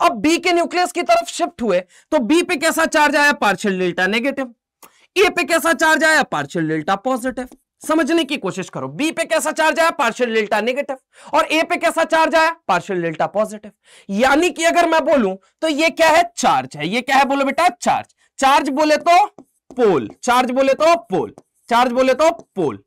अब बी के न्यूक्लियस की तरफ शिफ्ट हुए तो बी पे कैसा चार्ज आया, पार्शियल डेल्टा नेगेटिव, ए पे कैसा चार्ज आया, पार्शियल डेल्टा पॉजिटिव। समझने की कोशिश करो, बी पे कैसा चार्ज आया, पार्शियल डेल्टा नेगेटिव, और ए पे कैसा चार्ज आया, पार्शियल डेल्टा पॉजिटिव। यानी कि अगर मैं बोलूं तो ये क्या है, चार्ज है। ये क्या है, बोलो बेटा, चार्ज। चार्ज बोले तो पोल, चार्ज बोले तो पोल, चार्ज बोले तो पोल।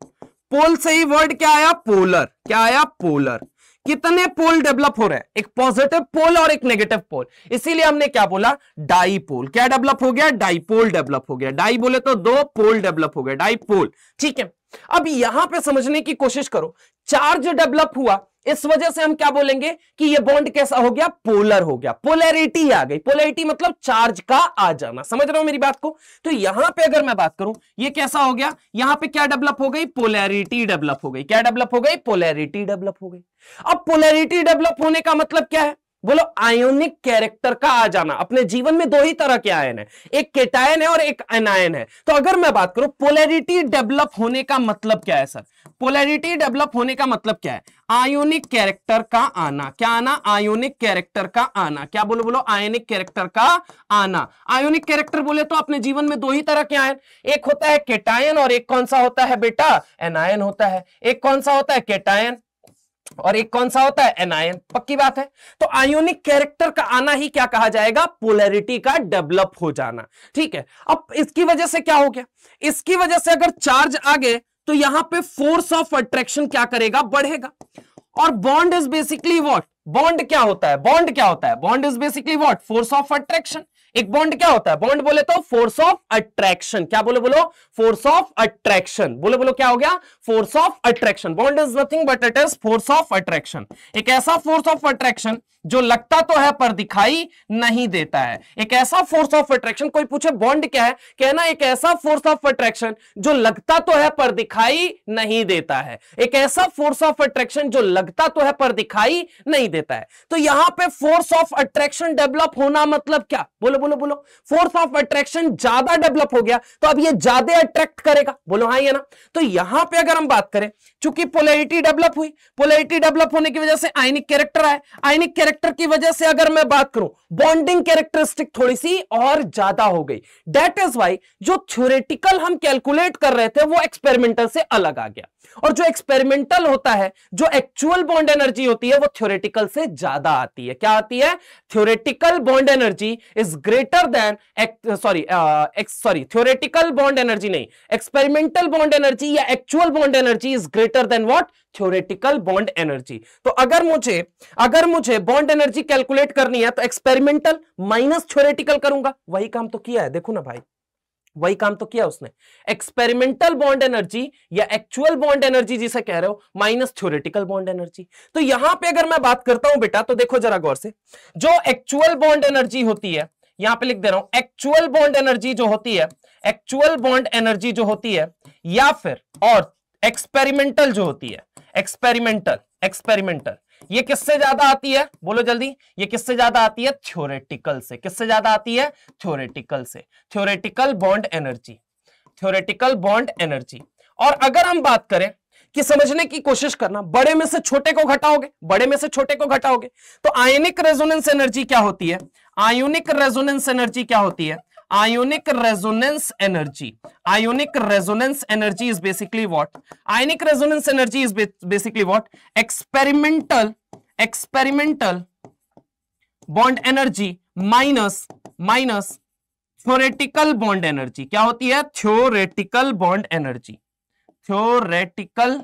पोल से ही वर्ड क्या आया, पोलर। क्या आया, पोलर। कितने पोल डेवलप हो रहे हैं, एक पॉजिटिव पोल और एक नेगेटिव पोल, इसीलिए हमने क्या बोला, डाईपोल। क्या डेवलप हो गया, डाईपोल डेवलप हो गया। डाई बोले तो दो, पोल डेवलप हो गया, डाईपोल। ठीक है, अब यहां पे समझने की कोशिश करो, चार्ज डेवलप हुआ, इस वजह से हम क्या बोलेंगे कि ये बॉन्ड कैसा हो गया, पोलर हो गया, पोलैरिटी आ गई। पोलैरिटी मतलब चार्ज का आ जाना, समझ रहे हो मेरी बात को। तो यहां पे अगर मैं बात करूं, ये कैसा हो गया, यहां पे क्या डेवलप हो गई, पोलैरिटी डेवलप हो गई। क्या डेवलप हो गई, पोलैरिटी डेवलप हो गई। अब पोलैरिटी डेवलप होने का मतलब क्या है, बोलो, आयोनिक कैरेक्टर का आ जाना। अपने जीवन में दो ही तरह के आयन है, एक केटायन है और एक एनायन है। तो अगर मैं बात करूं पोलैरिटी डेवलप होने का मतलब क्या है सर, पोलैरिटी डेवलप होने का मतलब क्या है, आयोनिक कैरेक्टर का आना। क्या आना, आयोनिक कैरेक्टर का आना। क्या बोलो, बोलो, आयोनिक कैरेक्टर का आना। आयोनिक कैरेक्टर बोले तो अपने जीवन में दो ही तरह के आयन, एक होता है केटायन और एक कौन सा होता है बेटा, एनायन होता है। एक कौन सा होता है, केटायन, और एक कौन सा होता है, एनायन। पक्की बात है। तो आयोनिक कैरेक्टर का आना ही क्या कहा जाएगा, पोलैरिटी का डेवलप हो जाना। ठीक है, अब इसकी वजह से क्या हो गया, इसकी वजह से अगर चार्ज आ गए तो यहां पे फोर्स ऑफ अट्रैक्शन क्या करेगा, बढ़ेगा। और bond is basically what, bond क्या होता है, बॉन्ड क्या होता है, bond is basically what, force of attraction. एक बॉन्ड क्या होता है, बॉन्ड बोले तो फोर्स ऑफ अट्रैक्शन। क्या बोलो, बोलो, फोर्स ऑफ अट्रैक्शन। बोलो, बोलो, क्या हो गया, force of attraction. Bond is nothing but it is force of attraction. एक ऐसा फोर्स ऑफ अट्रैक्शन जो लगता तो है पर दिखाई नहीं देता है। एक ऐसा फोर्स ऑफ अट्रैक्शन, कोई पूछे बॉन्ड क्या है, कहना एक ऐसा फोर्स ऑफ अट्रैक्शन जो लगता तो है पर दिखाई नहीं देता है। एक ऐसा फोर्स ऑफ अट्रैक्शन जो लगता तो है पर दिखाई नहीं देता है। तो यहां पे फोर्स ऑफ अट्रैक्शन डेवलप होना मतलब क्या, बोलो, बोलो, बोलो, फोर्स ऑफ अट्रैक्शन ज्यादा डेवलप हो गया तो अब ये ज्यादा अट्रैक्ट करेगा। बोलो हाँ, ये ना। तो यहां पे अगर हम बात करें, चूंकि पोलैरिटी डेवलप हुई, पोलैरिटी डेवलप होने की वजह से आयनिक कैरेक्टर आए, आयनिक कैरेक्टर की वजह से अगर मैं बात करूं, बॉन्डिंग कैरेक्टरिस्टिक थोड़ी सी और ज्यादा हो गई। दैट इज वाई जो थ्योरेटिकल हम कैलकुलेट कर रहे थे वो एक्सपेरिमेंटल से अलग आ गया, और जो एक्सपेरिमेंटल होता है, जो एक्चुअल बॉन्ड एनर्जी होती है वो थ्योरेटिकल से ज्यादा आती है। क्या आती है, theoretical bond energy is greater then, theoretical bond energy नहीं, एक्सपेरिमेंटल बॉन्ड एनर्जी या actual bond energy is greater then what, theoretical bond energy. तो अगर मुझे बॉन्ड एनर्जी कैलकुलेट करनी है तो एक्सपेरिमेंटल माइनस थ्योरेटिकल करूंगा। वही काम तो किया है, देखो ना भाई, वही काम तो किया उसने। एक्सपेरिमेंटल बॉन्ड एनर्जी या एक्चुअल बॉन्ड एनर्जी जिसे कह रहे हो माइनस थ्योरेटिकल बॉन्ड एनर्जी। तो यहां पे अगर मैं बात करता हूं बेटा, तो देखो जरा गौर से, जो एक्चुअल बॉन्ड एनर्जी होती है, यहां पे लिख दे रहा हूं, एक्चुअल बॉन्ड एनर्जी जो होती है, एक्चुअल बॉन्ड एनर्जी जो होती है, या फिर और एक्सपेरिमेंटल जो होती है, एक्सपेरिमेंटल ये किससे ज्यादा आती है, बोलो जल्दी, ये किससे ज्यादा आती है, थ्योरेटिकल से। किससे ज्यादा आती है, थ्योरेटिकल से। Theoretical bond energy, theoretical bond energy. और अगर हम बात करें कि समझने की कोशिश करना, बड़े में से छोटे को घटाओगे, बड़े में से छोटे को घटाओगे तो आयोनिक रेजोनेंस एनर्जी क्या होती है, आयोनिक रेजोनेंस एनर्जी क्या होती है, ionic resonance energy, ionic resonance energy is basically what, ionic resonance energy is basically what, experimental bond energy minus theoretical bond energy। क्या होती है, theoretical bond energy, theoretical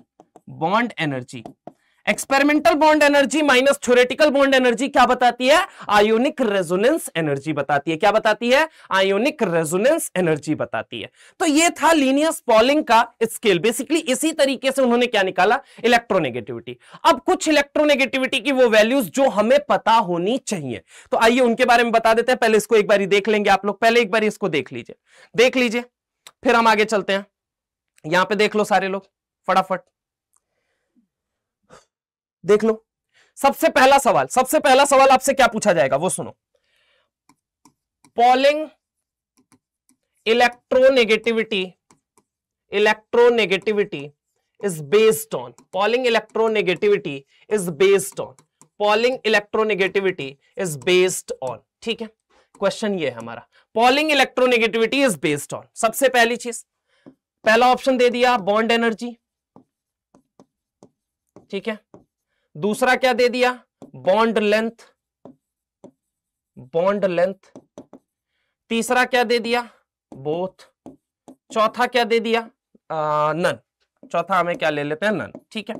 bond energy। Experimental bond energy minus theoretical bond energy क्या बताती है? आयोनिक रेजोनेंस एनर्जी बताती है। क्या बताती है? आयोनिक रेजोनेंस एनर्जी बताती है। तो ये था लिनियस पॉलिंग का स्केल। बेसिकली इसी तरीके से उन्होंने क्या निकाला? इलेक्ट्रोनेगेटिविटी। अब कुछ इलेक्ट्रोनेगेटिविटी की वो वैल्यूज जो हमें पता होनी चाहिए, तो आइए उनके बारे में बता देते हैं। पहले इसको एक बार देख लेंगे आप लोग, पहले एक बार इसको देख लीजिए, फिर हम आगे चलते हैं। यहां पे देख लो सारे लोग फटाफट देख लो। सबसे पहला सवाल आपसे क्या पूछा जाएगा वो सुनो। Polling electronegativity is based on, Pauling electronegativity is based on, ठीक है, क्वेश्चन ये है हमारा, Pauling electronegativity is based on। सबसे पहली चीज, पहला ऑप्शन दे दिया बॉन्ड एनर्जी, ठीक है, दूसरा क्या दे दिया? बॉन्ड लेंथ, तीसरा क्या दे दिया? बोथ, चौथा क्या दे दिया? नन, चौथा हमें क्या ले लेते हैं? नन, ठीक है।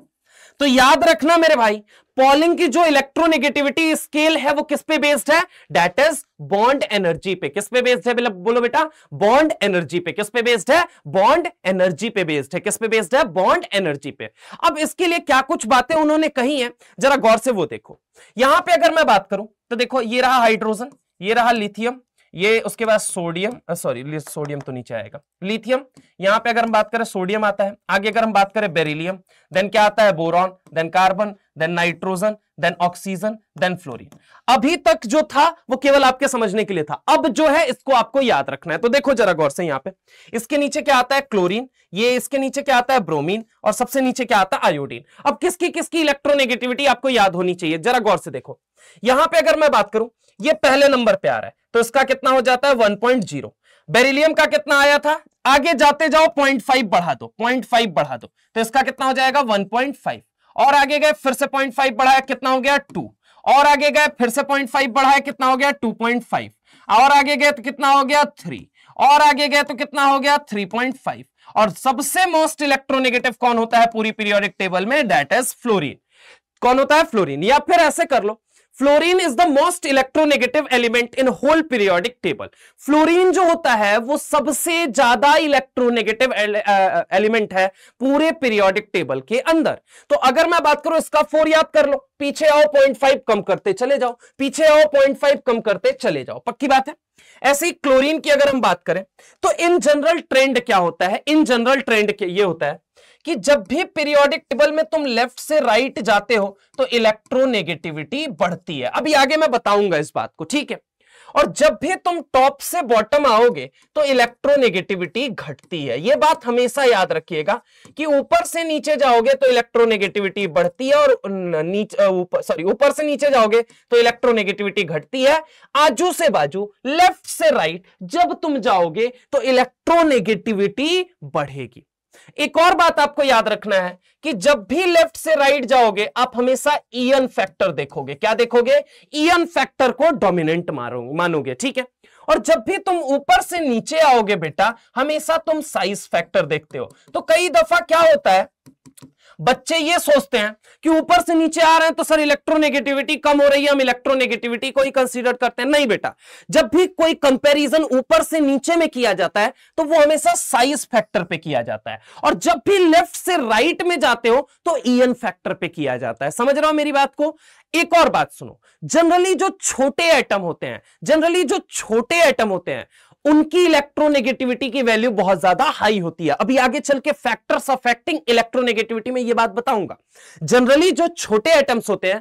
तो याद रखना मेरे भाई, पॉलिंग की जो इलेक्ट्रोनेगेटिविटी स्केल है वो किस पे बेस्ड है? दैट इज बॉन्ड एनर्जी पे। किस पे बेस्ड है बोलो बेटा? बॉन्ड एनर्जी पे। किस पे बेस्ड है? बॉन्ड एनर्जी पे बेस्ड है। किस पे बेस्ड है? बॉन्ड एनर्जी पे। अब इसके लिए क्या कुछ बातें उन्होंने कही हैं, जरा गौर से वो देखो। यहां पे अगर मैं बात करूं तो देखो, ये रहा हाइड्रोजन, ये रहा लिथियम, ये उसके बाद सोडियम, सॉरी सोडियम तो नीचे आएगा, लिथियम। यहां पे अगर हम बात करें सोडियम आता है, आगे अगर हम बात करें बेरिलियम, देन क्या आता है? Boron, then carbon, then nitrogen, then oxygen, then fluorine. अभी तक जो था वो केवल आपके समझने के लिए था, अब जो है इसको आपको याद रखना है। तो देखो जरा गौर से, यहां पे इसके नीचे क्या आता है? क्लोरीन, ये इसके नीचे क्या आता है? ब्रोमीन, और सबसे नीचे क्या आता है? आयोडीन। अब किसकी किसकी इलेक्ट्रोनेगेटिविटी आपको याद होनी चाहिए, जरा गौर से देखो। यहां पे अगर मैं बात करूं, ये पहले नंबर पे आ रहा है, तो इसका कितना हो जाता है? 1.0। बेरिलियम का कितना आया था? आगे जाते जाओ 0.5 बढ़ा दो, 0.5 बढ़ा दो, तो इसका कितना हो जाएगा? 1.5। और आगे गए फिर से 0.5 बढ़ाया, कितना हो गया? 2। और आगे गए फिर से 0.5 बढ़ाया, कितना हो गया? 2.5। और आगे गए तो कितना हो गया? 3। और आगे गए तो कितना हो गया? 3.5। और सबसे मोस्ट इलेक्ट्रोनेगेटिव कौन होता है पूरी पीरियोडिक टेबल में? That is fluorine. कौन होता है? फ्लोरीन। या फिर ऐसे कर लो, fluorine is the most electronegative element in whole periodic table. Fluorine जो होता है वो सबसे ज्यादा इलेक्ट्रोनेगेटिव एलिमेंट है पूरे पीरियोडिक टेबल के अंदर। तो अगर मैं बात करूं, इसका 4 याद कर लो, पीछे आओ 0.5 कम करते चले जाओ, पीछे आओ 0.5 कम करते चले जाओ, पक्की बात है। ऐसे ही क्लोरीन की अगर हम बात करें तो इन जनरल ट्रेंड क्या होता है? इन जनरल ट्रेंड ये होता है कि जब भी पीरियोडिक टेबल में तुम लेफ्ट से राइट जाते हो तो इलेक्ट्रोनेगेटिविटी बढ़ती है। अभी आगे मैं बताऊंगा इस बात को, ठीक है। और जब भी तुम टॉप से बॉटम आओगे तो इलेक्ट्रोनेगेटिविटी घटती है। यह बात हमेशा याद रखिएगा कि ऊपर से नीचे जाओगे तो इलेक्ट्रोनेगेटिविटी बढ़ती है, और ऊपर से नीचे जाओगे तो इलेक्ट्रोनेगेटिविटी घटती है। आजू से बाजू, लेफ्ट से राइट जब तुम जाओगे तो इलेक्ट्रोनेगेटिविटी बढ़ेगी। एक और बात आपको याद रखना है कि जब भी लेफ्ट से राइट जाओगे आप हमेशा ईएन फैक्टर देखोगे। क्या देखोगे? ईएन फैक्टर को डोमिनेंट मानोगे, ठीक है। और जब भी तुम ऊपर से नीचे आओगे बेटा, हमेशा तुम साइज फैक्टर देखते हो। तो कई दफा क्या होता है, बच्चे ये सोचते हैं कि ऊपर से नीचे आ रहे हैं तो सर इलेक्ट्रोनेगेटिविटी कम हो रही है, हम इलेक्ट्रोनेगेटिविटी को ही कंसीडर करते हैं। नहीं बेटा, जब भी कोई कंपैरिजन ऊपर से नीचे में किया जाता है तो वो हमेशा साइज फैक्टर पे किया जाता है, और जब भी लेफ्ट से राइट में जाते हो तो ईएन फैक्टर पे किया जाता है। समझ रहे हो मेरी बात को? एक और बात सुनो, जनरली जो छोटे एटम होते हैं उनकी इलेक्ट्रोनेगेटिविटी की वैल्यू बहुत ज्यादा हाई होती है। अभी आगे चल के फैक्टर्स अफेक्टिंग इलेक्ट्रोनेगेटिविटी में यह बात बताऊंगा। जनरली जो छोटे एटम्स होते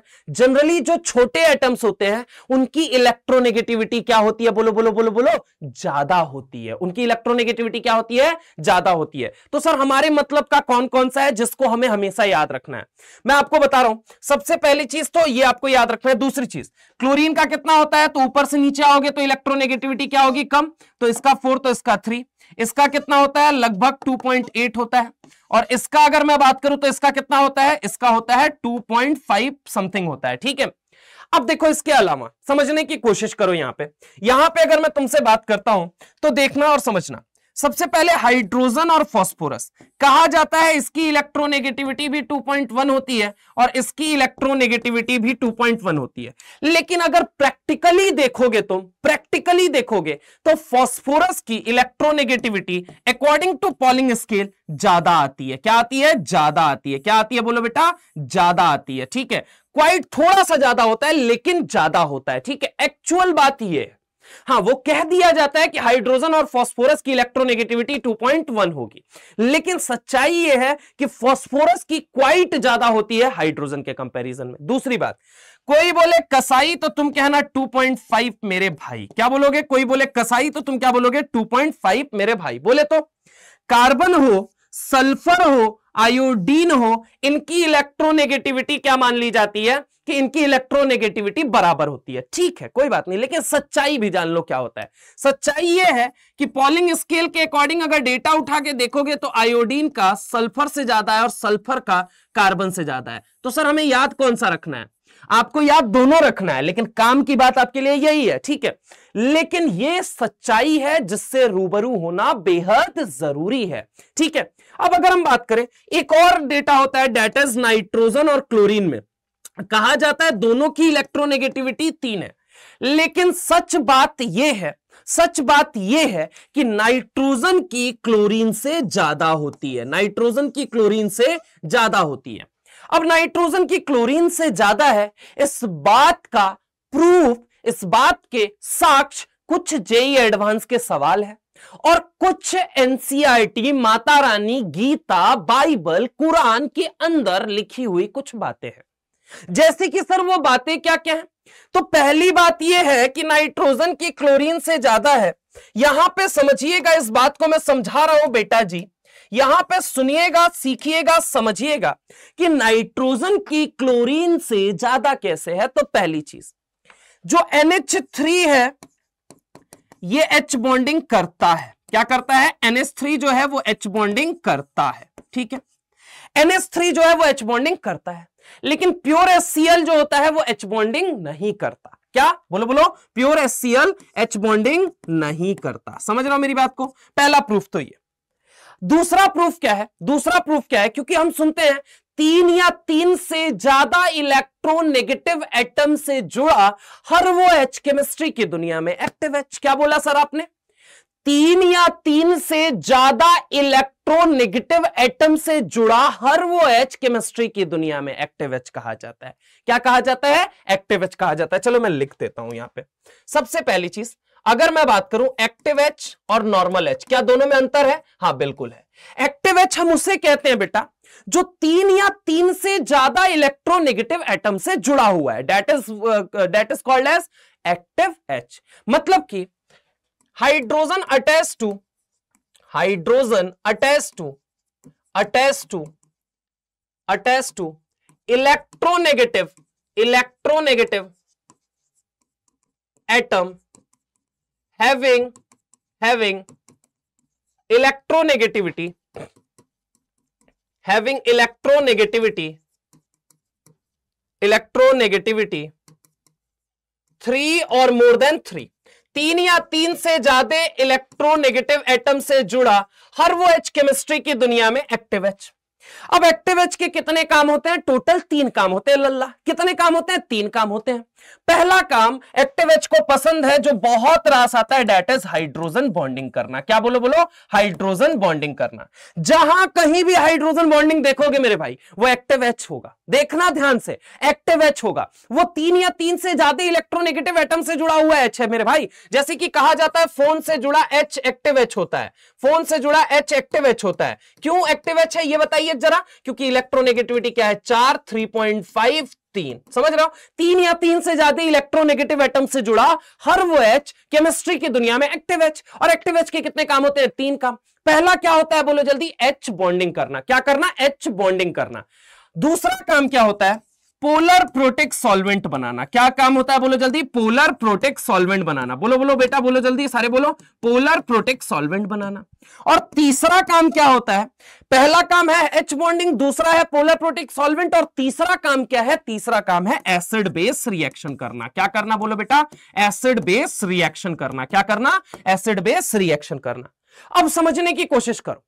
हैं उनकी इलेक्ट्रोनेगेटिविटी क्या होती है? बोलो बोलो बोलो बोलो, ज्यादा होती है। उनकी इलेक्ट्रोनेगेटिविटी क्या होती है? ज्यादा होती है। तो सर हमारे मतलब का कौन कौन सा है जिसको हमें हमेशा याद रखना है? मैं आपको बता रहा हूं। सबसे पहली चीज तो ये आपको याद रखना है। दूसरी चीज, क्लोरीन का कितना होता है? तो ऊपर से नीचे आओगे तो इलेक्ट्रोनेगेटिविटी क्या होगी? कम। तो इसका 4, तो इसका 3। इसका कितना होता है? लगभग 2.8 होता है। और इसका अगर मैं बात करूं तो इसका कितना होता है? इसका होता है 2.5 समथिंग होता है, ठीक है। अब देखो, इसके अलावा समझने की कोशिश करो। यहां पे अगर मैं तुमसे बात करता हूं तो देखना और समझना। सबसे पहले हाइड्रोजन और फास्फोरस कहा जाता है इसकी इलेक्ट्रोनेगेटिविटी भी 2.1 होती है और इसकी इलेक्ट्रोनेगेटिविटी भी 2.1 होती है। लेकिन अगर प्रैक्टिकली देखोगे तो फास्फोरस की electronegativity according to Pauling scale ज्यादा आती है। क्या आती है? ज्यादा आती है। क्या आती है बोलो बेटा? ज्यादा आती है। ठीक है, क्वाइट थोड़ा सा ज्यादा होता है लेकिन ज्यादा होता है। ठीक है, एक्चुअल बात ये है। हाँ, वो कह दिया जाता है कि हाइड्रोजन और फास्फोरस की इलेक्ट्रोनेगेटिविटी 2.1 होगी, लेकिन सच्चाई ये है कि फास्फोरस की क्वाइट ज्यादा होती है हाइड्रोजन के कंपैरिजन में। दूसरी बात, कोई बोले कसाई तो तुम कहना 2.5 मेरे भाई। क्या बोलोगे? कोई बोले कसाई तो तुम क्या बोलोगे? 2.5 मेरे भाई। बोले तो कार्बन हो, सल्फर हो, आयोडीन हो, इनकी इलेक्ट्रोनेगेटिविटी क्या मान ली जाती है कि इनकी इलेक्ट्रोनेगेटिविटी बराबर होती है। ठीक है, कोई बात नहीं, लेकिन सच्चाई भी जान लो क्या होता है। सच्चाई यह है कि पॉलिंग स्केल के अकॉर्डिंग अगर डेटा उठा के देखोगे तो आयोडीन का सल्फर से ज्यादा है और सल्फर का कार्बन से ज्यादा है। तो सर हमें याद कौन सा रखना है? आपको याद दोनों रखना है, लेकिन काम की बात आपके लिए यही है। ठीक है, लेकिन यह सच्चाई है जिससे रूबरू होना बेहद जरूरी है। ठीक है, अब अगर हम बात करें, एक और डेटा होता है डेट इज नाइट्रोजन और क्लोरीन में कहा जाता है दोनों की इलेक्ट्रोनेगेटिविटी 3 है। लेकिन सच बात यह है कि नाइट्रोजन की क्लोरीन से ज्यादा होती है। नाइट्रोजन की क्लोरीन से ज्यादा होती है। अब नाइट्रोजन की क्लोरीन से ज्यादा है, इस बात का प्रूफ, इस बात के साक्ष्य कुछ जेईई एडवांस के सवाल है और कुछ एनसीईआरटी, माता रानी, गीता, बाइबल, कुरान के अंदर लिखी हुई कुछ बातें हैं। जैसे कि सर वो बातें क्या क्या है? तो पहली बात यह है कि नाइट्रोजन की क्लोरीन से ज्यादा है। यहां पे समझिएगा, इस बात को मैं समझा रहा हूं बेटा जी, यहां पे सुनिएगा, सीखिएगा, समझिएगा कि नाइट्रोजन की क्लोरीन से ज्यादा कैसे है। तो पहली चीज, जो NH3 है ये H बॉन्डिंग करता है। क्या करता है? NH3 जो है वो H बॉन्डिंग करता है। ठीक है, NH3 जो है वो H बॉन्डिंग करता है, लेकिन प्योर HCl जो होता है वो H बॉन्डिंग नहीं करता। क्या? बोलो बोलो, प्योर HCl H बॉन्डिंग नहीं करता। समझ रहे हो मेरी बात को? पहला प्रूफ तो ये। दूसरा प्रूफ क्या है? क्योंकि हम सुनते हैं 3 या 3 से ज्यादा इलेक्ट्रोनेगेटिव एटम से जुड़ा हर वो H केमिस्ट्री की दुनिया में एक्टिव H। क्या बोला सर आपने? 3 या 3 से ज्यादा इलेक्ट्रोनेगेटिव एटम से जुड़ा हर वो H केमिस्ट्री की दुनिया में एक्टिव H कहा जाता है। क्या कहा जाता है? एक्टिव H कहा जाता है। चलो मैं लिख देता हूं यहां पे। सबसे पहली चीज, अगर मैं बात करूं एक्टिव H और नॉर्मल H, क्या दोनों में अंतर है? हाँ बिल्कुल है। एक्टिव H हम उसे कहते हैं बेटा जो 3 या 3 से ज्यादा इलेक्ट्रोनेगेटिव एटम से जुड़ा हुआ है। That is called as active H। मतलब कि hydrogen attach to electronegative atom having electronegativity 3 और मोर देन 3, 3 या 3 से ज्यादा इलेक्ट्रोनेगेटिव एटम से जुड़ा हर वो H केमिस्ट्री की दुनिया में एक्टिव H। अब एक्टिव H के कितने काम होते हैं? टोटल 3 काम होते हैं लल्ला। कितने काम होते हैं? 3 काम होते हैं। पहला काम एक्टिव H को पसंद है, जो बहुत रास आता है, दैट इज हाइड्रोजन बॉन्डिंग करना। क्या बोलो बोलो? हाइड्रोजन बॉन्डिंग करना। जहां कहीं भी हाइड्रोजन बॉन्डिंग देखोगे मेरे भाई वो एक्टिव H होगा। देखना ध्यान से, एक्टिव H होगा। वो 3 या 3 से ज्यादा इलेक्ट्रोनेगेटिव एटम से जुड़ा हुआ H है मेरे भाई। जैसे कि कहा जाता है फोन से जुड़ा H एक्टिव H होता है। फोन से जुड़ा H एक्टिव H होता है। क्यों एक्टिव H है ये बताइए जरा? क्योंकि इलेक्ट्रोनेगेटिविटी क्या है? 4, 3.5, 3। समझ रहे हो? 3 या 3 से ज्यादा इलेक्ट्रोनेगेटिव एटम से जुड़ा हर वो H केमिस्ट्री की दुनिया में एक्टिव H। और एक्टिव H के कितने काम होते हैं? 3 काम। पहला क्या होता है बोलो जल्दी? H बॉन्डिंग करना। क्या करना? H बॉन्डिंग करना। दूसरा काम क्या होता है? पोलर प्रोटेक्ट सॉल्वेंट बनाना। क्या काम होता है बोलो जल्दी? पोलर प्रोटेक्ट सॉल्वेंट बनाना। बोलो बोलो बेटा, बोलो जल्दी, सारे बोलो, पोलर प्रोटेक्ट सॉल्वेंट बनाना। और तीसरा काम क्या होता है? पहला काम है H बॉन्डिंग, दूसरा है पोलर प्रोटेक्ट सॉल्वेंट, और तीसरा काम क्या है? तीसरा काम है एसिड बेस रिएक्शन करना। क्या करना बोलो बेटा? एसिड बेस रिएक्शन करना। क्या करना? एसिड बेस रिएक्शन करना। अब समझने की कोशिश करो,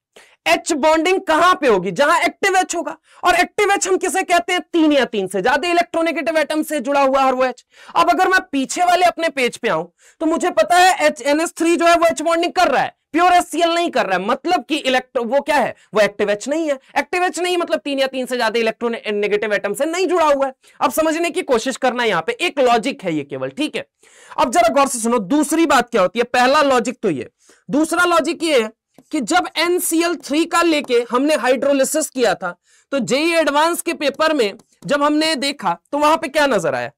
H बॉन्डिंग कहां पे होगी? जहां एक्टिव H होगा। और एक्टिव H हम किसे कहते हैं? 3 या 3 से ज्यादा इलेक्ट्रोनेगेटिव एटम से जुड़ा हुआ हर वो H। अब अगर मैं पीछे वाले अपने पेज पे आऊं तो मुझे पता है NH3 जो है वो H बॉन्डिंग कर रहा है, प्योर HCl नहीं कर रहा है, मतलब कि वो क्या है? वो एक्टिव H नहीं है। एक्टिव H नहीं मतलब 3 या 3 से ज्यादा इलेक्ट्रोनेगेटिव एटम से नहीं जुड़ा हुआ है। अब समझने की कोशिश करना, यहां पे एक लॉजिक है ये केवल, ठीक है। अब जरा गौर से सुनो, दूसरी बात क्या होती है? पहला लॉजिक तो ये, दूसरा लॉजिक ये है कि जब NCl3 का लेके हमने हाइड्रोलिसिस किया था तो जेईई एडवांस के पेपर में जब हमने देखा तो वहां पे क्या नजर आया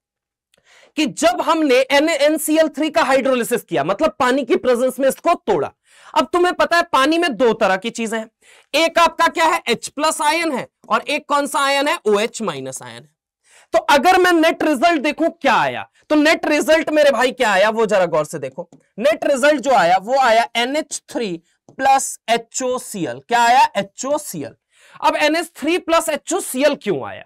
कि जब हमने NCl3 का हाइड्रोलिसिस किया, मतलब पानी की प्रेजेंस में इसको तोड़ा। अब तुम्हें पता है पानी में दो तरह की चीजें हैं, एक आपका क्या है? H+ आयन है, और एक कौन सा आयन है? OH- आयन है। तो अगर मैं नेट रिजल्ट देखूं क्या आया, तो नेट रिजल्ट मेरे भाई क्या आया वो जरा गौर से देखो। नेट रिजल्ट जो आया वो आया NH3 प्लस HOCl। क्या आया? HOCl। अब NH3 प्लस HOCl क्यों आया?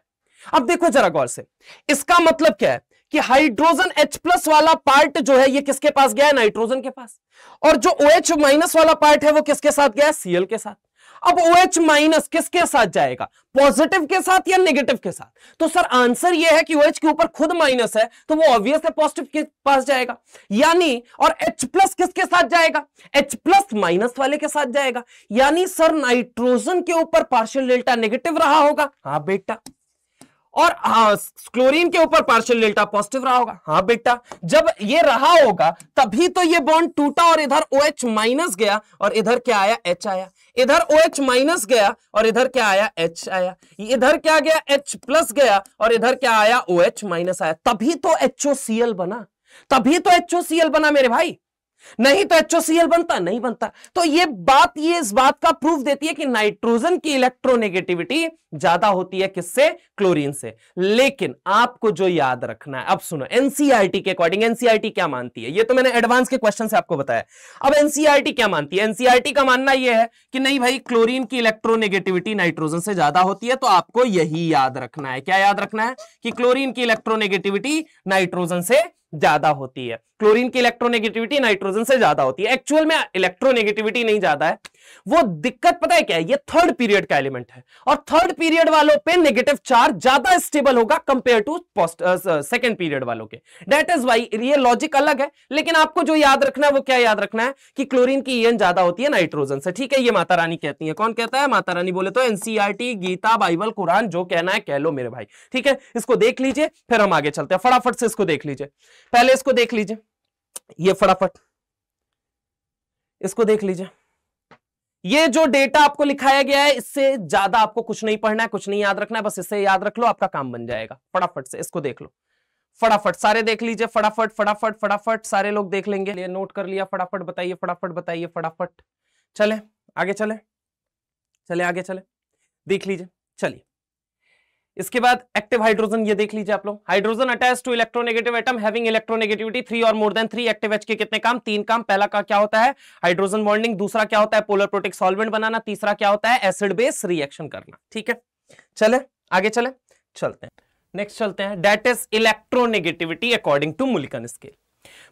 अब देखो जरा गौर से, इसका मतलब क्या है कि हाइड्रोजन H+ वाला पार्ट जो है ये किसके पास गया है? नाइट्रोजन के पास। और जो OH- वाला पार्ट है वो किसके साथ गया है? Cl के साथ। अब OH- किसके साथ जाएगा? पॉजिटिव के साथ या नेगेटिव के साथ? तो सर आंसर ये है कि OH के ऊपर खुद माइनस है तो वो ऑब्वियस है पॉजिटिव के पास जाएगा, यानी और H+ किसके साथ जाएगा? H+ माइनस वाले के साथ जाएगा, यानी सर नाइट्रोजन के ऊपर पार्शियल डेल्टा नेगेटिव रहा होगा। हाँ बेटा। और क्लोरीन के ऊपर पार्शियल डेल्टा पॉजिटिव रहा होगा। हाँ बेटा, जब ये रहा होगा तभी तो ये बॉन्ड टूटा और इधर OH- गया और इधर क्या आया? H आया। इधर OH- गया और इधर क्या आया? H आया। इधर क्या गया? H+ गया और इधर क्या आया? OH- आया। तभी तो HOCl बना, तभी तो HOCl बना मेरे भाई, नहीं तो HOCl बनता? नहीं बनता। तो ये इस बात का प्रूफ देती है कि नाइट्रोजन की इलेक्ट्रोनेगेटिविटी ज्यादा होती है किससे? क्लोरीन से। लेकिन आपको जो याद रखना है, अब सुनो, एनसीईआरटी के अकॉर्डिंग एनसीईआरटी क्या मानती है? ये तो मैंने एडवांस के क्वेश्चन से आपको बताया। अब एनसीईआरटी क्या मानती है? एनसीईआरटी का मानना यह है कि नहीं भाई, क्लोरीन की इलेक्ट्रोनेगेटिविटी नाइट्रोजन से ज्यादा होती है। तो आपको यही याद रखना है। क्या याद रखना है? कि क्लोरीन की इलेक्ट्रोनेगेटिविटी नाइट्रोजन से ज्यादा होती है। क्लोरीन की इलेक्ट्रोनेगेटिविटी नाइट्रोजन से ज्यादा होती है। एक्चुअल में इलेक्ट्रोनेगेटिविटी नहीं ज्यादा है, वो दिक्कत पता है क्या है? ये थर्ड पीरियड का एलिमेंट है और थर्ड पीरियड वालों पे नेगेटिव चार्ज ज्यादा स्टेबल होगा कंपेयर टू सेकंड पीरियड वालों के। दैट इज वाई ये लॉजिक अलग है। लेकिन आपको जो याद रखना है वो क्या याद रखना है? कि क्लोरीन की ईएन ज्यादा होती है नाइट्रोजन से। ठीक है, ये माता रानी कहती है। कौन कहता है? माता रानी बोले तो एनसीईआरटी, गीता, बाइबल, कुरान, जो कहना है कह लो मेरे भाई। ठीक है, इसको देख लीजिए फिर हम आगे चलते हैं। फटाफट से इसको देख लीजिए, पहले इसको देख लीजिए, ये फटाफट इसको देख लीजिए। ये जो डेटा आपको लिखाया गया है इससे ज्यादा आपको कुछ नहीं पढ़ना है, कुछ नहीं याद रखना है, बस इससे याद रख लो, आपका काम बन जाएगा। फटाफट से इसको देख लो, फटाफट सारे देख लीजिए, फटाफट फटाफट फटाफट सारे लोग देख लेंगे। ये नोट कर लिया? फटाफट बताइए, फटाफट बताइए, फटाफट। चले आगे, चले चले आगे, चले देख लीजिए। चलिए, इसके बाद एक्टिव हाइड्रोजन, ये देख लीजिए आप लोग। Hydrogen attach to electronegative atom having electronegativity 3 और मोर देन 3। एक्टिव एच के कितने काम? 3 काम। पहला का क्या होता है? Hydrogen bonding. दूसरा क्या होता है? पोलर प्रोटिक सॉल्वेंट बनाना। तीसरा क्या होता है? एसिड बेस रिएक्शन करना। ठीक है, चले आगे, चले चलते हैं, नेक्स्ट चलते हैं। That is electronegativity according to Mulliken scale.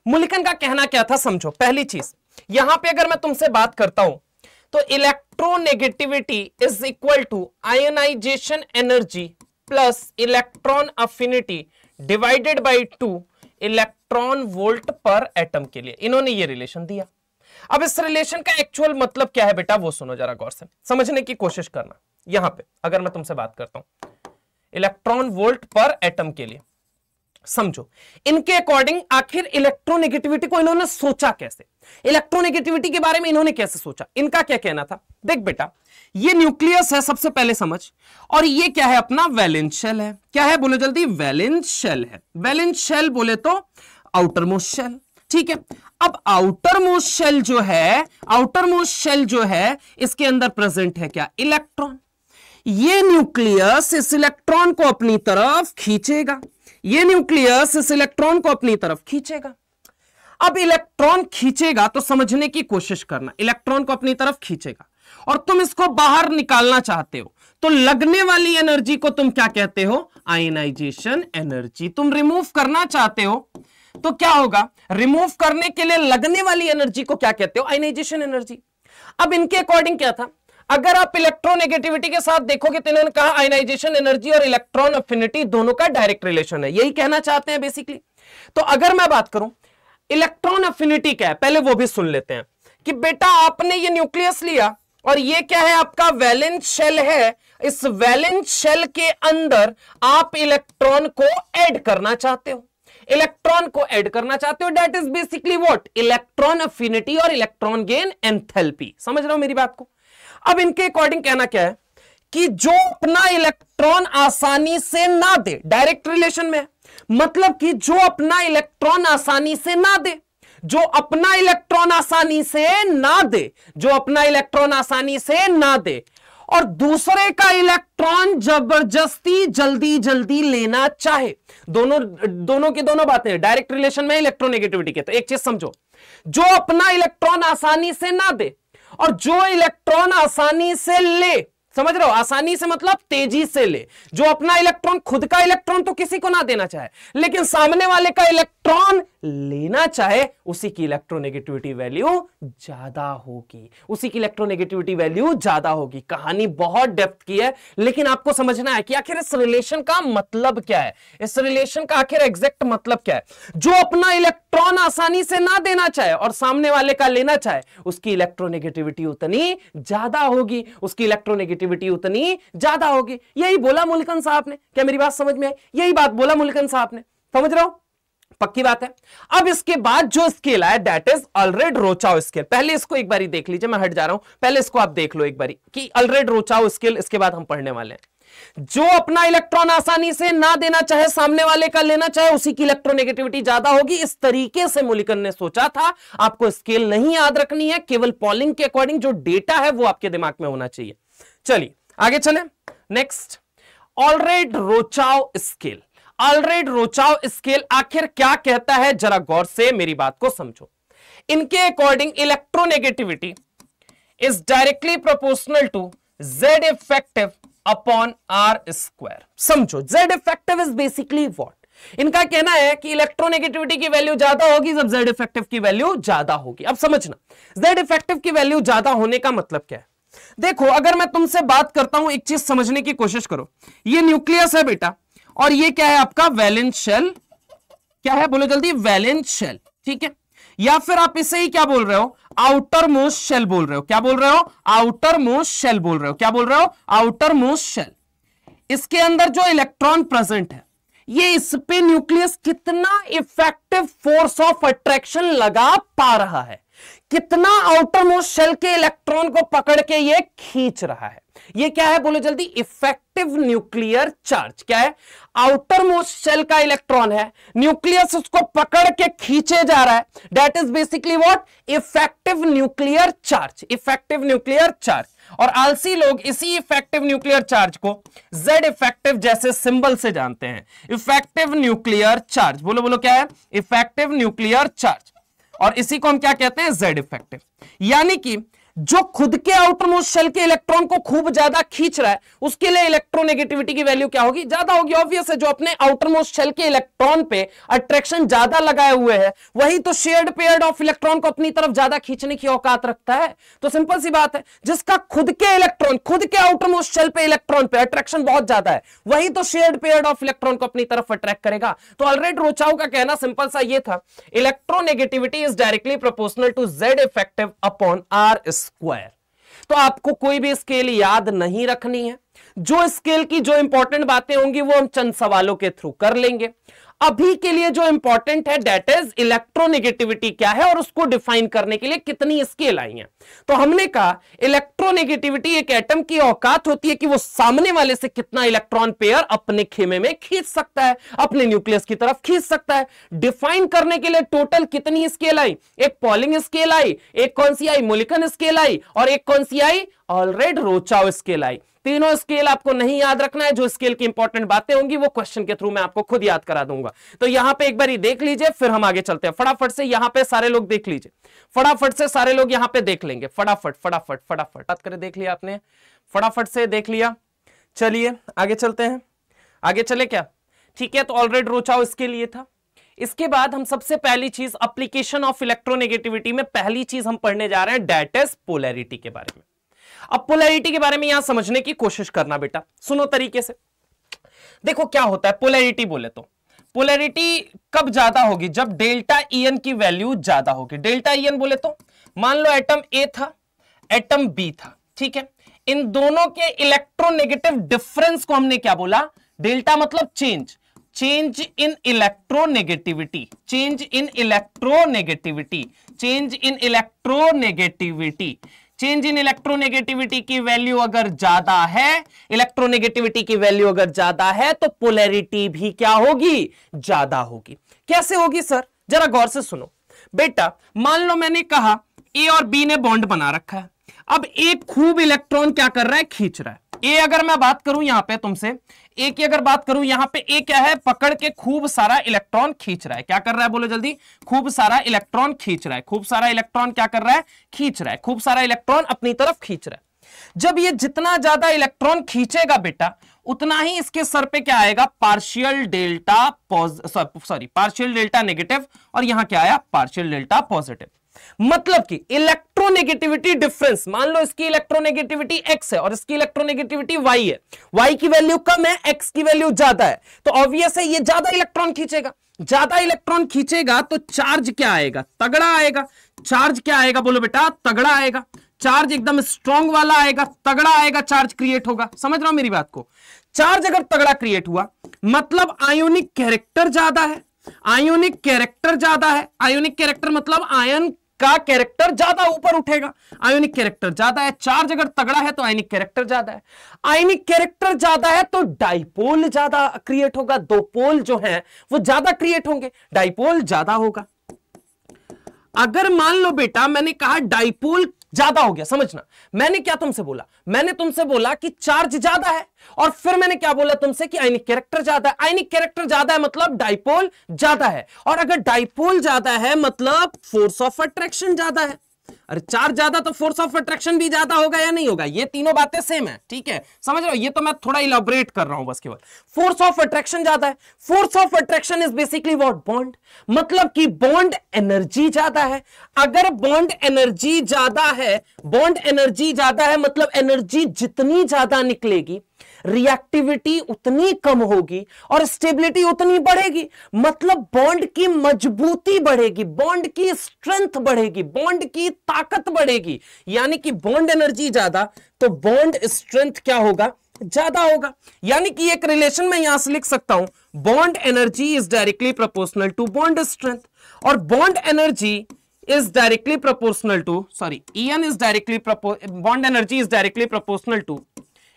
Mulliken का कहना क्या था? समझो, पहली चीज यहां पे अगर मैं तुमसे बात करता हूं तो electronegativity is equal to ionization energy plus electron affinity divided by 2 electron volt पर एटम के लिए। इन्होंने ये रिलेशन दिया। अब इस रिलेशन का एक्चुअल मतलब क्या है बेटा वो सुनो जरा गौर से, समझने की कोशिश करना। यहां पे अगर मैं तुमसे बात करता हूं इलेक्ट्रॉन वोल्ट पर एटम के लिए, समझो इनके अकॉर्डिंग आखिर इलेक्ट्रोनेगेटिविटी को इन्होंने सोचा कैसे? इलेक्ट्रोनेगेटिविटी के बारे में इन्होंने कैसे सोचा? इनका क्या कहना था? देख बेटा, ये न्यूक्लियस है सबसे पहले समझ, और ये क्या है? अपना वैलेंस शेल है। क्या है बोलो जल्दी? वैलेंस शेल है। वैलेंस शेल बोले तो आउटर मोस्ट शेल। ठीक है, अब आउटर मोस्ट शेल जो है, आउटर मोस्ट शेल जो है इसके अंदर प्रेजेंट है क्या? इलेक्ट्रॉन। ये न्यूक्लियस इस इलेक्ट्रॉन को अपनी तरफ खींचेगा, ये न्यूक्लियस इस इलेक्ट्रॉन को अपनी तरफ खींचेगा। अब इलेक्ट्रॉन खींचेगा तो समझने की कोशिश करना, इलेक्ट्रॉन को अपनी तरफ खींचेगा और तुम इसको बाहर निकालना चाहते हो तो लगने वाली एनर्जी को तुम क्या कहते हो? Ionization energy. तुम रिमूव करना चाहते हो तो क्या होगा? रिमूव करने के लिए लगने वाली एनर्जी को क्या कहते हो? Ionization energy. अब इनके अकॉर्डिंग क्या था, अगर आप इलेक्ट्रोनेगेटिविटी के साथ देखोगे तो इन्होंने कहा आयनाइजेशन एनर्जी और इलेक्ट्रॉन अफिनिटी दोनों का डायरेक्ट रिलेशन है, यही कहना चाहते हैं बेसिकली। तो अगर मैं बात करूं इलेक्ट्रॉन अफिनिटी क्या है, पहले वो भी सुन लेते हैं कि बेटा आपने ये न्यूक्लियस लिया और ये क्या है, आपका वैलेंस शेल है, इस वैलेंस शेल के अंदर आप इलेक्ट्रॉन को ऐड करना चाहते हो, इलेक्ट्रॉन को ऐड करना चाहते हो, that is basically what, electron affinity और इलेक्ट्रॉन गेन एंथैल्पी। समझ रहे हो मेरी बात को। अब इनके अकॉर्डिंग कहना क्या है कि जो अपना इलेक्ट्रॉन आसानी से ना दे, डायरेक्ट रिलेशन में, मतलब कि जो अपना इलेक्ट्रॉन आसानी से ना दे, जो अपना इलेक्ट्रॉन आसानी से ना दे, जो अपना इलेक्ट्रॉन आसानी से ना दे और दूसरे का इलेक्ट्रॉन जबरदस्ती जल्दी जल्दी लेना चाहे, दोनों की दोनों बातें डायरेक्ट रिलेशन में इलेक्ट्रोनेगेटिविटी के। तो एक चीज समझो, जो अपना इलेक्ट्रॉन आसानी से ना दे और जो इलेक्ट्रॉन आसानी से ले, समझ रहे हो, आसानी से मतलब तेजी से ले, जो अपना इलेक्ट्रॉन, खुद का इलेक्ट्रॉन तो किसी को ना देना चाहे लेकिन सामने वाले का इलेक्ट्रॉन लेना चाहे, उसी की इलेक्ट्रोनेगेटिविटी वैल्यू ज्यादा होगी, उसी की इलेक्ट्रोनेगेटिविटी वैल्यू ज्यादा होगी। कहानी बहुत डेप्थ की है लेकिन आपको समझना है कि आखिर इस रिलेशन का मतलब क्या है, इस रिलेशन का आखिर एग्जैक्ट मतलब क्या है। जो अपना इलेक्ट्रॉन आसानी से ना देना चाहे और सामने वाले का लेना चाहे, उसकी इलेक्ट्रोनेगेटिविटी उतनी ज्यादा होगी, उसकी इलेक्ट्रोनेगेटिविटी उतनी ज्यादा होगी। यही बोला मुल्कन साहब ने। क्या मेरी बात समझ में आई? यही बात बोला मुल्कन साहब ने, समझ रहे हो, पक्की बात है। अब इसके बाद जो स्केल आया दैट इज अल्रेड रोचाओ स्केल। पहले इसको एक बारी देख लीजिए, मैं हट जा रहा हूं, पहले इसको आप देख लो एक बारी कि अल्रेड रोचाओ स्केल, इसके बाद हम पढ़ने वाले हैं। जो अपना इलेक्ट्रॉन आसानी से ना देना चाहे, सामने वाले का लेना चाहे, उसी की इलेक्ट्रोनेगेटिविटी ज्यादा होगी। इस तरीके से मुल्कन ने सोचा था। आपको स्केल नहीं याद रखनी है, केवल पॉलिंग के अकॉर्डिंग जो डेटा है वो आपके दिमाग में होना चाहिए। चलिए आगे चलें। Next, Allred Rochow scale. Allred Rochow scale आखिर क्या कहता है, जरा गौर से मेरी बात को समझो। इनके according electronegativity is directly proportional to Z effective upon R square. समझो, Z effective is basically what. इनका कहना है कि इलेक्ट्रोनेगेटिविटी की वैल्यू ज्यादा होगी जब Z इफेक्टिव की वैल्यू ज्यादा होगी। अब समझना, Z इफेक्टिव की वैल्यू ज्यादा होने का मतलब क्या है। देखो, अगर मैं तुमसे बात करता हूं, एक चीज समझने की कोशिश करो। ये न्यूक्लियस है बेटा और ये क्या है आपका वैलेंस शेल। क्या है बोलो जल्दी, वैलेंस शेल, ठीक है। या फिर आप इसे ही क्या बोल रहे हो, आउटर मोस्ट शेल बोल रहे हो। क्या बोल रहे हो, आउटर मोस्ट शेल बोल रहे हो। क्या बोल रहे हो, आउटर मोस्ट शेल। इसके अंदर जो इलेक्ट्रॉन प्रेजेंट है, ये इस पे न्यूक्लियस कितना इफेक्टिव फोर्स ऑफ अट्रैक्शन लगा पा रहा है, कितना आउटर मोस्ट शेल के इलेक्ट्रॉन को पकड़ के ये खींच रहा है। ये क्या है बोलो जल्दी, इफेक्टिव न्यूक्लियर चार्ज। क्या है, आउटर मोस्ट शेल का इलेक्ट्रॉन है, न्यूक्लियस उसको पकड़ के खींचे जा रहा है, that is basically what, effective nuclear charge. Effective nuclear charge. और आलसी लोग इसी इफेक्टिव न्यूक्लियर चार्ज को Z इफेक्टिव जैसे सिंबल से जानते हैं। इफेक्टिव न्यूक्लियर चार्ज, बोलो बोलो क्या है, इफेक्टिव न्यूक्लियर चार्ज। और इसी को हम क्या कहते हैं, Z इफेक्टिव। यानी कि जो खुद के आउटर मोस्ट शेल के इलेक्ट्रॉन को खूब ज्यादा खींच रहा है, उसके लिए इलेक्ट्रोनेगेटिविटी की वैल्यू क्या होगी, ज्यादा होगी। ऑब्वियस है, जो अपने आउटर मोस्ट शेल के इलेक्ट्रॉन पे अट्रैक्शन ज्यादा लगाए हुए है, वही तो शेयर्ड पेयर्ड ऑफ इलेक्ट्रॉन को अपनी तरफ ज्यादा खींचने की औकात रखता है। तो सिंपल सी बात है, जिसका खुद के इलेक्ट्रॉन, खुद के आउटर मोस्ट शेल पे इलेक्ट्रॉन पे अट्रैक्शन बहुत ज्यादा है, वही तो शेयर्ड पेयर्ड ऑफ इलेक्ट्रॉन को अपनी तरफ अट्रैक्ट करेगा। तो अल्रेड रोचाओ का कहना सिंपल सा ये था, electronegativity is directly proportional to Z effective upon R square. तो आपको कोई भी स्केल याद नहीं रखनी है, जो स्केल की जो इंपॉर्टेंट बातें होंगी वो हम चंद सवालों के थ्रू कर लेंगे। अभी के लिए जो इंपॉर्टेंट है दैट इज इलेक्ट्रोनेगेटिविटी क्या है और उसको डिफाइन करने के लिए कितनी स्केल आई हैं। तो हमने कहा इलेक्ट्रोनेगेटिविटी एक एटम की औकात होती है कि वो सामने वाले से कितना इलेक्ट्रॉन पेयर अपने खेमे में खींच सकता है, अपने न्यूक्लियस की तरफ खींच सकता है। डिफाइन करने के लिए टोटल कितनी स्केल आई, एक पॉलिंग स्केल आई, एक कौन सी आई, मुल्कन स्केल आई, और एक कौन सी आई, अल्रेड रोचाओ स्केल आई। तीनों स्केल आपको नहीं याद रखना है, जो स्केल की इंपॉर्टेंट बातें होंगी वो क्वेश्चन के थ्रू मैं आपको खुद याद करा दूंगा। तो यहां पे एक बार ही देख लीजिए, फिर हम आगे चलते हैं। फटाफट से यहां पे सारे लोग देख लीजिए, फटाफट से सारे लोग यहां पे देख लेंगे। फटाफट फटाफट फटाफट बात करें, देख लिया आपने, फटाफट से देख लिया। चलिए आगे चलते हैं, आगे चले क्या, ठीक है। तो अल्रेड रोचाओ स्केल ये था। इसके बाद हम सबसे पहली चीज एप्लीकेशन ऑफ इलेक्ट्रोनेगेटिविटी में पहली चीज हम पढ़ने जा रहे हैं, दैट इज पोलैरिटी के बारे में। अब पोलैरिटी के बारे में यहां समझने की कोशिश करना बेटा, सुनो तरीके से। देखो क्या होता है पोलैरिटी बोले तो, पोलैरिटी कब ज्यादा होगी, जब डेल्टा ईएन की वैल्यू ज्यादा होगी। डेल्टा ईएन बोले तो मान लो एटम ए था, एटम बी था, ठीक है, इन दोनों के इलेक्ट्रोनेगेटिव डिफरेंस को हमने क्या बोला, डेल्टा मतलब change, change in electronegativity, change in electronegativity, change in electronegativity, change in electronegativity की वैल्यू अगर ज्यादा है, इलेक्ट्रोनेगेटिविटी की वैल्यू अगर ज्यादा है तो पोलैरिटी भी क्या होगी, ज्यादा होगी। कैसे होगी सर, जरा गौर से सुनो बेटा। मान लो मैंने कहा ए और बी ने बॉन्ड बना रखा है, अब एक खूब इलेक्ट्रॉन क्या कर रहा है, खींच रहा है। ए अगर मैं बात करूं यहां पे तुमसे, ए की अगर बात करूं यहां पे, ए क्या है, पकड़ के खूब सारा इलेक्ट्रॉन खींच रहा है। क्या कर रहा है बोलो जल्दी, खूब सारा इलेक्ट्रॉन खींच रहा है। खूब सारा इलेक्ट्रॉन क्या कर रहा है, खींच रहा है। खूब सारा इलेक्ट्रॉन अपनी तरफ खींच रहा है। जब ये जितना ज्यादा इलेक्ट्रॉन खींचेगा बेटा, उतना ही इसके सर पे क्या आएगा, partial delta partial delta negative, और यहां क्या आया, पार्शियल डेल्टा पॉजिटिव। मतलब कि इलेक्ट्रोनेगेटिविटी डिफरेंस, मान लो इसकी इलेक्ट्रोनेगेटिविटी x है और इसकी इलेक्ट्रोनेगेटिविटी y है, y की वैल्यू कम है, x की वैल्यू ज्यादा है, तो ऑब्वियस है ये ज्यादा इलेक्ट्रॉन खींचेगा। ज्यादा इलेक्ट्रॉन खींचेगा तो चार्ज क्या आएगा, तगड़ा आएगा। चार्ज क्या आएगा बोलो बेटा, तगड़ा आएगा। चार्ज एकदम स्ट्रॉन्ग वाला आएगा, तगड़ा आएगा, चार्ज क्रिएट होगा। समझ रहा हूं मेरी बात को। चार्ज अगर तगड़ा क्रिएट हुआ मतलब आयोनिक कैरेक्टर ज्यादा है, आयोनिक कैरेक्टर ज्यादा है। आयोनिक कैरेक्टर मतलब आयन का कैरेक्टर ज्यादा ऊपर उठेगा, आयोनिक कैरेक्टर ज्यादा है। चार्ज अगर तगड़ा है तो आयोनिक कैरेक्टर ज्यादा है। आयोनिक कैरेक्टर ज्यादा है तो डाइपोल ज्यादा क्रिएट होगा, दो पोल जो हैं वो ज्यादा क्रिएट होंगे, डाइपोल ज्यादा होगा। अगर मान लो बेटा मैंने कहा डाइपोल ज्यादा हो गया, समझना मैंने क्या तुमसे बोला, मैंने तुमसे बोला कि चार्ज ज्यादा है, और फिर मैंने क्या बोला तुमसे कि आयनिक कैरेक्टर ज्यादा है। आयनिक कैरेक्टर ज्यादा है मतलब डाइपोल ज्यादा है, और अगर डाइपोल ज्यादा है मतलब फोर्स ऑफ अट्रैक्शन ज्यादा है। अरे चार्ज ज्यादा तो फोर्स ऑफ अट्रैक्शन भी ज्यादा होगा या नहीं होगा, ये तीनों बातें सेम है, ठीक है, समझ रहे हो। ये तो मैं थोड़ा इलाबोरेट कर रहा हूं बस केवल। फोर्स ऑफ अट्रैक्शन ज्यादा है, force of attraction is basically what, bond, मतलब कि बॉन्ड एनर्जी ज्यादा है। अगर बॉन्ड एनर्जी ज्यादा है, बॉन्ड एनर्जी ज्यादा है मतलब एनर्जी जितनी ज्यादा निकलेगी, रिएक्टिविटी उतनी कम होगी और स्टेबिलिटी उतनी बढ़ेगी, मतलब बॉन्ड की मजबूती बढ़ेगी, बॉन्ड की स्ट्रेंथ बढ़ेगी, बॉन्ड की ताकत बढ़ेगी। यानी कि बॉन्ड एनर्जी ज्यादा तो बॉन्ड स्ट्रेंथ क्या होगा, ज्यादा होगा। यानी कि एक रिलेशन में यहां से लिख सकता हूं, bond energy is directly proportional to bond strength, और bond energy is directly proportional to, En is directly bond energy is directly proportional to,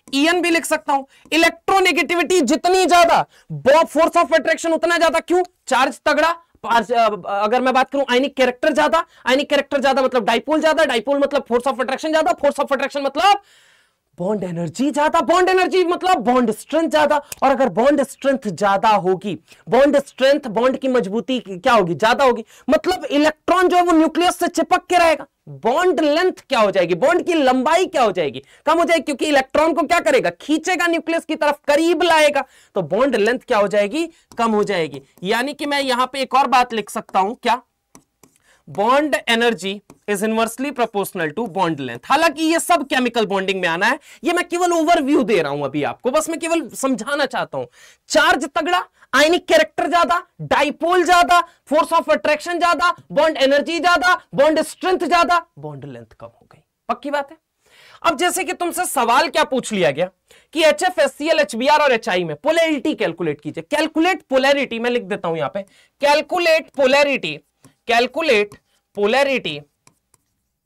En भी लिख सकता हूं। इलेक्ट्रोनेगेटिविटी जितनी ज्यादा, फोर्स ऑफ अट्रैक्शन उतना ज्यादा। क्यों, चार्ज तगड़ा, अगर मैं बात करूं आयनिक कैरेक्टर ज्यादा, आयनिक कैरेक्टर ज्यादा मतलब डाइपोल ज्यादा, डाइपोल मतलब फोर्स ऑफ अट्रैक्शन ज्यादा, फोर्स ऑफ अट्रैक्शन मतलब बॉन्ड एनर्जी ज्यादा, बॉन्ड एनर्जी मतलब बॉन्ड स्ट्रेंथ ज्यादा। और अगर बॉन्ड स्ट्रेंथ ज्यादा होगी, बॉन्ड स्ट्रेंथ, बॉन्ड की मजबूती क्या होगी, ज्यादा होगी, मतलब इलेक्ट्रॉन जो है वो न्यूक्लियस से चिपक के रहेगा। बॉन्ड लेंथ क्या हो जाएगी, बॉन्ड की लंबाई क्या हो जाएगी, कम हो जाएगी, क्योंकि इलेक्ट्रॉन को क्या करेगा, खींचेगा, न्यूक्लियस की तरफ करीब लाएगा, तो बॉन्ड लेंथ क्या हो जाएगी, कम हो जाएगी। यानी कि मैं यहां पे एक और बात लिख सकता हूं, क्या, bond energy is inversely proportional to bond length. हालांकि ये सब केमिकल बॉन्डिंग में आना है, ये मैं केवल ओवरव्यू दे रहा हूं अभी आपको, बस मैं केवल समझाना चाहता हूं। चार्ज तगड़ा, आयनिक कैरेक्टर ज्यादा, डाइपोल ज्यादा, फोर्स ऑफ अट्रैक्शन ज्यादा, बॉन्ड एनर्जी ज्यादा, बॉन्ड स्ट्रेंथ ज्यादा, बॉन्ड लेंथ कम हो गई। पक्की बात है। अब जैसे कि तुमसे सवाल क्या पूछ लिया गया कि HF, HCl, HBr और HI में पोलैरिटी कैलकुलेट कीजिए। कैलकुलेट पोलैरिटी मैं लिख देता हूं यहां पे, calculate polarity, calculate polarity,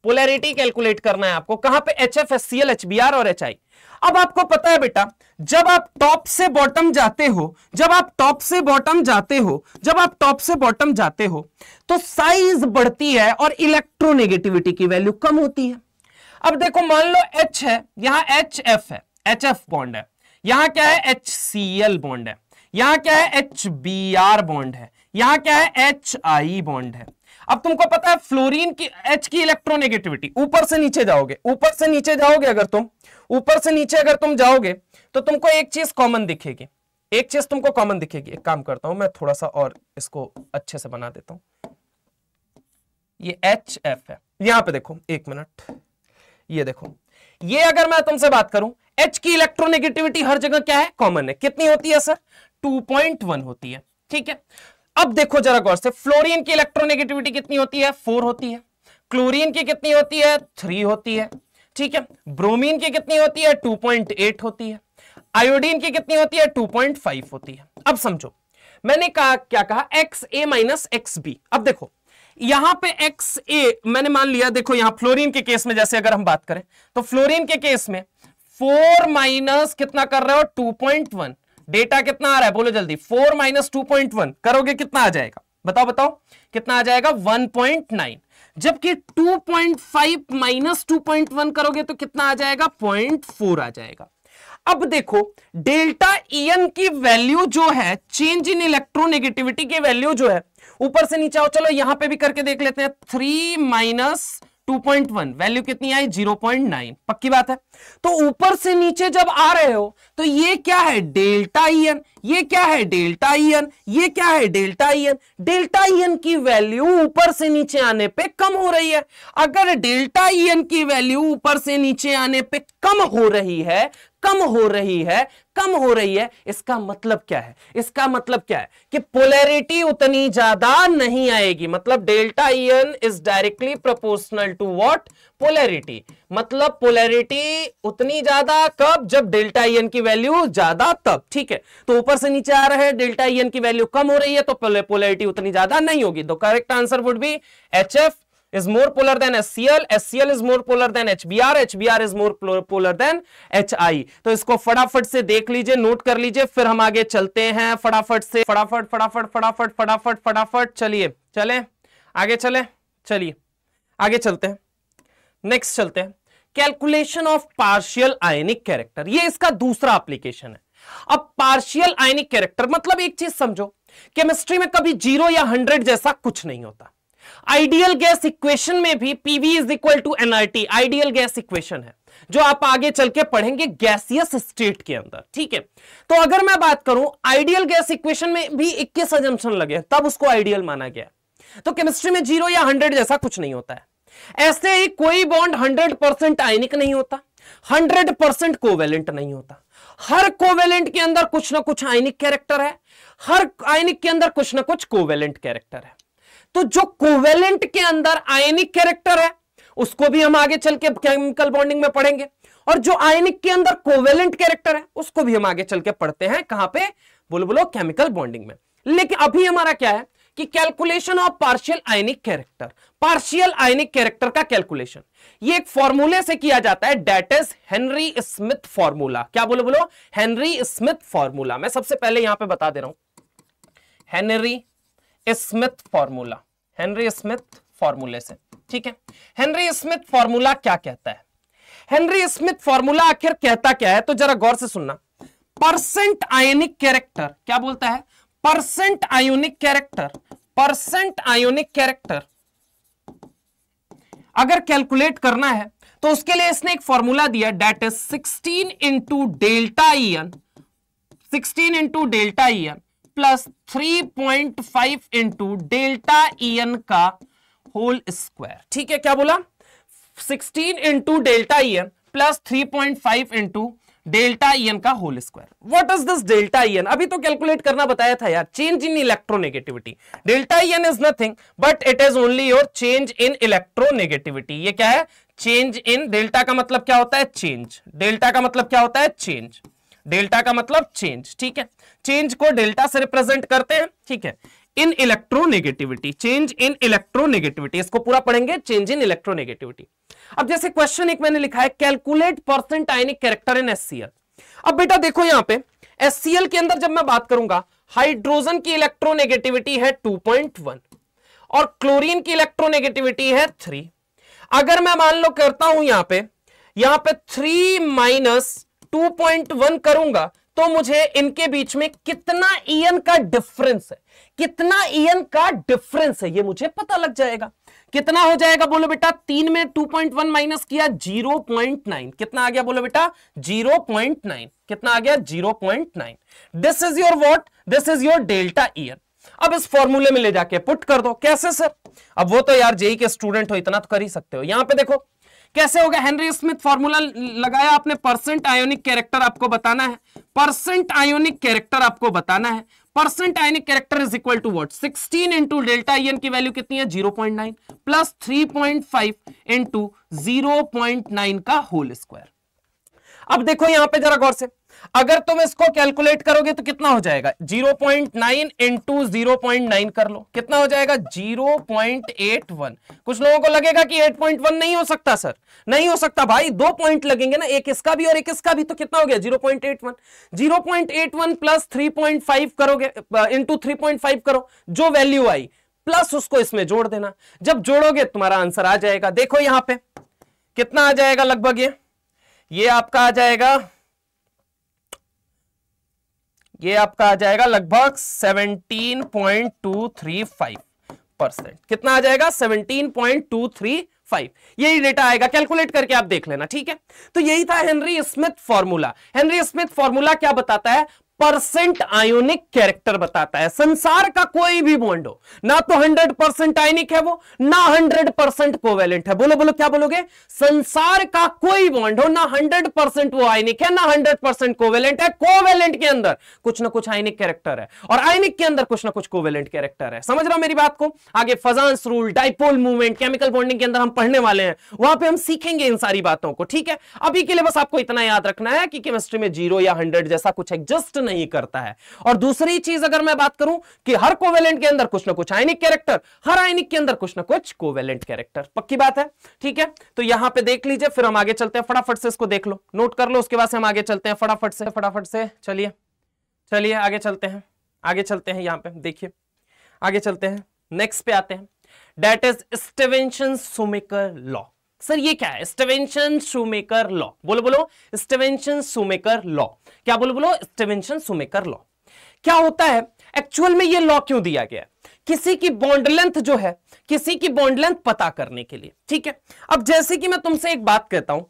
polarity calculate करना है आपको। कहां पे, HF, HCl, HBr और HI। अब आपको पता है बेटा, जब आप टॉप से बॉटम जाते हो, जब आप टॉप से बॉटम जाते हो, जब आप टॉप से बॉटम जाते हो तो साइज बढ़ती है और इलेक्ट्रोनेगेटिविटी की वैल्यू कम होती है। अब देखो मान लो H है, यहां HF है, HF बॉन्ड है, यहां क्या है, HCl बॉन्ड है, यहां क्या है, HBr बॉन्ड है, यहां क्या है, HI बॉन्ड है। अब तुमको पता है फ्लोरीन की H की इलेक्ट्रोनेगेटिविटी, ऊपर से नीचे जाओगे, ऊपर से नीचे जाओगे, अगर तुम ऊपर से नीचे अगर तुम जाओगे तो तुमको एक चीज कॉमन दिखेगी, एक चीज तुमको कॉमन दिखेगी। एक काम करता हूं मैं, थोड़ा सा और इसको अच्छे से बना देता हूं। ये HF है, यहां पे देखो, एक मिनट, ये देखो, ये अगर मैं तुमसे बात करूं, H की इलेक्ट्रोनेगेटिविटी हर जगह क्या है, कॉमन है। कितनी होती है सर, 2.1 होती है। ठीक है, अब देखो जरा गौर से, फ्लोरीन की इलेक्ट्रोनेगेटिविटी कितनी होती है, 4 होती है। क्लोरीन की कितनी होती है, 3 होती है। ठीक है, ब्रोमीन की कितनी होती है, 2.8 होती है। आयोडीन की कितनी होती है, 2.5 होती है। अब समझो, मैंने कहा, क्या कहा, XA माइनस XB। अब देखो यहां पे XA मैंने मान लिया, देखो यहां फ्लोरीन के केस में जैसे अगर हम बात करें, तो फ्लोरीन के केस में 4 माइनस कितना कर रहे हो, 2.1। डेटा कितना आ रहा है, बोलो जल्दी, 4 माइनस 2.1 करोगे कितना आ जाएगा, बताओ बताओ कितना आ जाएगा, 1.9। जबकि 2.5 माइनस 2.1 करोगे तो कितना आ जाएगा, 0.4 आ जाएगा। अब देखो डेल्टा EN की वैल्यू जो है, चेंज इन इलेक्ट्रोनेगेटिविटी की वैल्यू जो है, ऊपर से नीचे आओ, चलो यहां पे भी करके देख लेते हैं। 3 माइनस 2.1 वैल्यू कितनी आई, 0.9। पक्की बात है। तो ऊपर से नीचे जब आ रहे हो तो ये क्या है, डेल्टा EN, ये क्या है, डेल्टा EN, ये क्या है, डेल्टा EN। डेल्टा EN की वैल्यू ऊपर से नीचे आने पे कम हो रही है। अगर डेल्टा EN की वैल्यू ऊपर से नीचे आने पे कम हो रही है, कम हो रही है, कम हो रही है, इसका मतलब क्या है, इसका मतलब क्या है कि पोलैरिटी उतनी ज्यादा नहीं आएगी। मतलब delta EN is directly proportional to what, polarity. मतलब पोलैरिटी उतनी ज्यादा कब, जब डेल्टा EN की वैल्यू ज्यादा तब। ठीक है, तो ऊपर से नीचे आ रहा है, डेल्टा EN की वैल्यू कम हो रही है, तो पोलैरिटी उतनी ज्यादा नहीं होगी। तो correct answer would be HF is more polar than HCl, HCl is more polar than HBr, HBr is more polar than HI। तो इसको फटाफट से देख लीजिए, नोट कर लीजिए, फिर हम आगे चलते हैं फटाफट से, फटाफट फटाफट फटाफट फटाफट फटाफट, चलिए चले आगे, चले चलिए आगे चलते हैं। नेक्स्ट चलते हैं, calculation of partial ionic character. ये इसका दूसरा एप्लीकेशन है। अब पार्शियल आयनिक कैरेक्टर मतलब एक चीज समझो, केमिस्ट्री में कभी 0 या 100 जैसा कुछ नहीं होता। आइडियल गैस इक्वेशन में भी PV is equal to nRT ideal gas equation है, जो आप आगे चल के पढ़ेंगे गैसियस स्टेट के अंदर। ठीक है, तो अगर मैं बात करूं आइडियल गैस इक्वेशन में भी 21 अजम्पशन लगे, तब उसको आइडियल माना गया। तो केमिस्ट्री में 0 या 100 जैसा कुछ नहीं होता है। ऐसे ही कोई बॉन्ड 100% आयनिक नहीं होता, 100% कोवेलेंट नहीं होता। हर कोवेलेंट के अंदर कुछ ना कुछ आयनिक कैरेक्टर है, हर आयनिक के अंदर कुछ ना कुछ कोवेलेंट कैरेक्टर है। तो जो कोवेलेंट के अंदर आयनिक कैरेक्टर है उसको भी हम आगे चल के केमिकल बॉन्डिंग में पढ़ेंगे, और जो आयनिक के अंदर कोवेलेंट कैरेक्टर है उसको भी हम आगे चल के पढ़ते हैं। कहां पे, बोलो केमिकल बॉन्डिंग में। लेकिन अभी हमारा क्या है कि calculation of partial ionic character, partial ionic character का कैलकुलेशन ये एक फॉर्मूले से किया जाता है, that is Henry Smith formula. क्या बोलो हेनरी स्मिथ फॉर्मूला। मैं सबसे पहले यहां पे बता दे रहा हूं, Henry Smith formula, Henry Smith फॉर्मूले से। ठीक है, हेनरी स्मिथ फॉर्मूला क्या कहता है, हेनरी स्मिथ फॉर्मूला आखिर कहता क्या है, तो जरा गौर से सुनना। परसेंट आयोनिक कैरेक्टर, क्या बोलता है, percent ionic character, percent ionic character अगर कैलकुलेट करना है तो उसके लिए इसने एक फॉर्मूला दिया, that is 16 into delta EN, 16 into delta EN plus 3.5 into delta EN का होल स्क्वायर। ठीक है, क्या बोला, 16 into delta EN plus 3.5 into delta EN का whole square. What is this delta EN, अभी तो कैलकुलेट करना बताया था यार, change in electronegativity. Delta EN is nothing but it is only your change in electronegativity. ये क्या है, चेंज इन, डेल्टा का मतलब क्या होता है, चेंज, डेल्टा का मतलब क्या होता है, चेंज, डेल्टा का मतलब चेंज। ठीक है, चेंज को डेल्टा से रिप्रेजेंट करते हैं। ठीक है, इन इलेक्ट्रोनेगेटिविटी, चेंज इन इलेक्ट्रोनेगेटिविटी, इसको पूरा पढ़ेंगे, चेंज इन इलेक्ट्रोनेगेटिविटी। अब जैसे क्वेश्चन एक मैंने लिखा है, calculate percent ionic character in HCl। अब बेटा देखो यहां पे HCl के अंदर जब मैं बात करूंगा, हाइड्रोजन की इलेक्ट्रोनेगेटिविटी है 2.1 और क्लोरीन की इलेक्ट्रोनेगेटिविटी है 3। अगर मैं मान लो करता हूं यहां पे 3 माइनस 2.1 करूंगा तो मुझे इनके बीच में कितना ईएन का डिफरेंस है, कितना ईएन का डिफरेंस है ये मुझे पता लग जाएगा। कितना हो जाएगा बोलो बेटा, 3 में 2.1 माइनस किया 0.9, कितना आ गया बोलो बेटा 0.9, कितना आ गया 0.9। This is your what, this is your delta EN. अब इस फॉर्मूले में ले जाके पुट कर दो। कैसे सर? अब वो तो यार जेई के स्टूडेंट हो, इतना तो कर ही सकते हो। यहां पे देखो कैसे होगा, हेनरी स्मिथ फॉर्मूला लगाया आपने, परसेंट आयोनिक कैरेक्टर आपको बताना है, परसेंट आयोनिक कैरेक्टर आपको बताना है। Percent ionic character is equal to what, 16 into delta EN की वैल्यू कितनी है 0.9 प्लस 3.5 इंटू 0.9 का होल स्क्वायर। अब देखो यहां पे जरा गौर से, अगर तुम इसको कैलकुलेट करोगे तो कितना हो जाएगा, 0.9 इंटू 0.9 कर लो, कितना हो जाएगा 0.81। कुछ लोगों को लगेगा कि 8.1 नहीं हो सकता सर, नहीं हो सकता भाई, 2 पॉइंट लगेंगे ना, एक इसका भी और एक इसका भी, तो कितना हो गया 0.81। 0.81 प्लस 3.5 करोगे, इंटू 3.5 करो, जो वैल्यू आई प्लस उसको इसमें जोड़ देना। जब जोड़ोगे तुम्हारा आंसर आ जाएगा। देखो यहां पे कितना आ जाएगा लगभग, ये आपका आ जाएगा, ये आपका आ जाएगा लगभग 17.235%। कितना आ जाएगा 17.235। यही डेटा आएगा, कैलकुलेट करके आप देख लेना, ठीक है। तो यही था Henry Smith formula. Henry Smith formula क्या बताता है, परसेंट आयोनिक कैरेक्टर बताता है। संसार का कोई भी बॉन्ड हो, ना तो 100% आयनिक है वो, ना 100% कोवेलेंट है। बोलो बोलो क्या बोलोगे, संसार का कोई बॉन्ड हो, ना 100% वो आयनिक है, ना 100% कोवेलेंट है। कोवेलेंट के अंदर कुछ ना कुछ आयनिक कैरेक्टर है और आयनिक के अंदर कुछ ना कुछ कोवेलेंट कैरेक्टर है। समझ रहा हो मेरी बात को? आगे Fajans rule, dipole movement, chemical bonding के अंदर हम पढ़ने वाले हैं, वहां पे हम सीखेंगे इन सारी बातों को, ठीक है। अभी के लिए बस आपको इतना याद रखना है कि केमिस्ट्री में 0 या 100 जैसा कुछ एग्जिस्ट नहीं करता है। और दूसरी चीज अगर मैं बात करूं कि हर कोवेलेंट के अंदर कुछ ना कुछ आयनिक कैरेक्टर, हर आयनिक के अंदर कुछ ना कुछ कोवेलेंट कैरेक्टर, पक्की बात है, ठीक है। तो यहां पे देख लीजिए, फिर हम आगे चलते हैं, फटाफट से इसको देख लो, नोट कर लो, उसके बाद से हम आगे चलते हैं फटाफट से। चलिए चलिए आगे चलते हैं, आगे चलते हैं, यहां पे देखिए आगे चलते हैं, नेक्स्ट पे आते हैं, that is Stevenson-shoemaker law. Sir ये क्या है स्टीवेंसन-शूमेकर लॉ? बोलो बोलो स्टीवेंसन-शूमेकर लॉ। क्या बोलो बोलो स्टीवेंसन-शूमेकर लॉ। क्या होता है एक्चुअल में, ये लॉ क्यों दिया गया है? किसी की बॉन्ड लेंथ जो है, किसी की बॉन्ड लेंथ पता करने के लिए, ठीक है। अब जैसे कि मैं तुमसे एक बात कहता हूं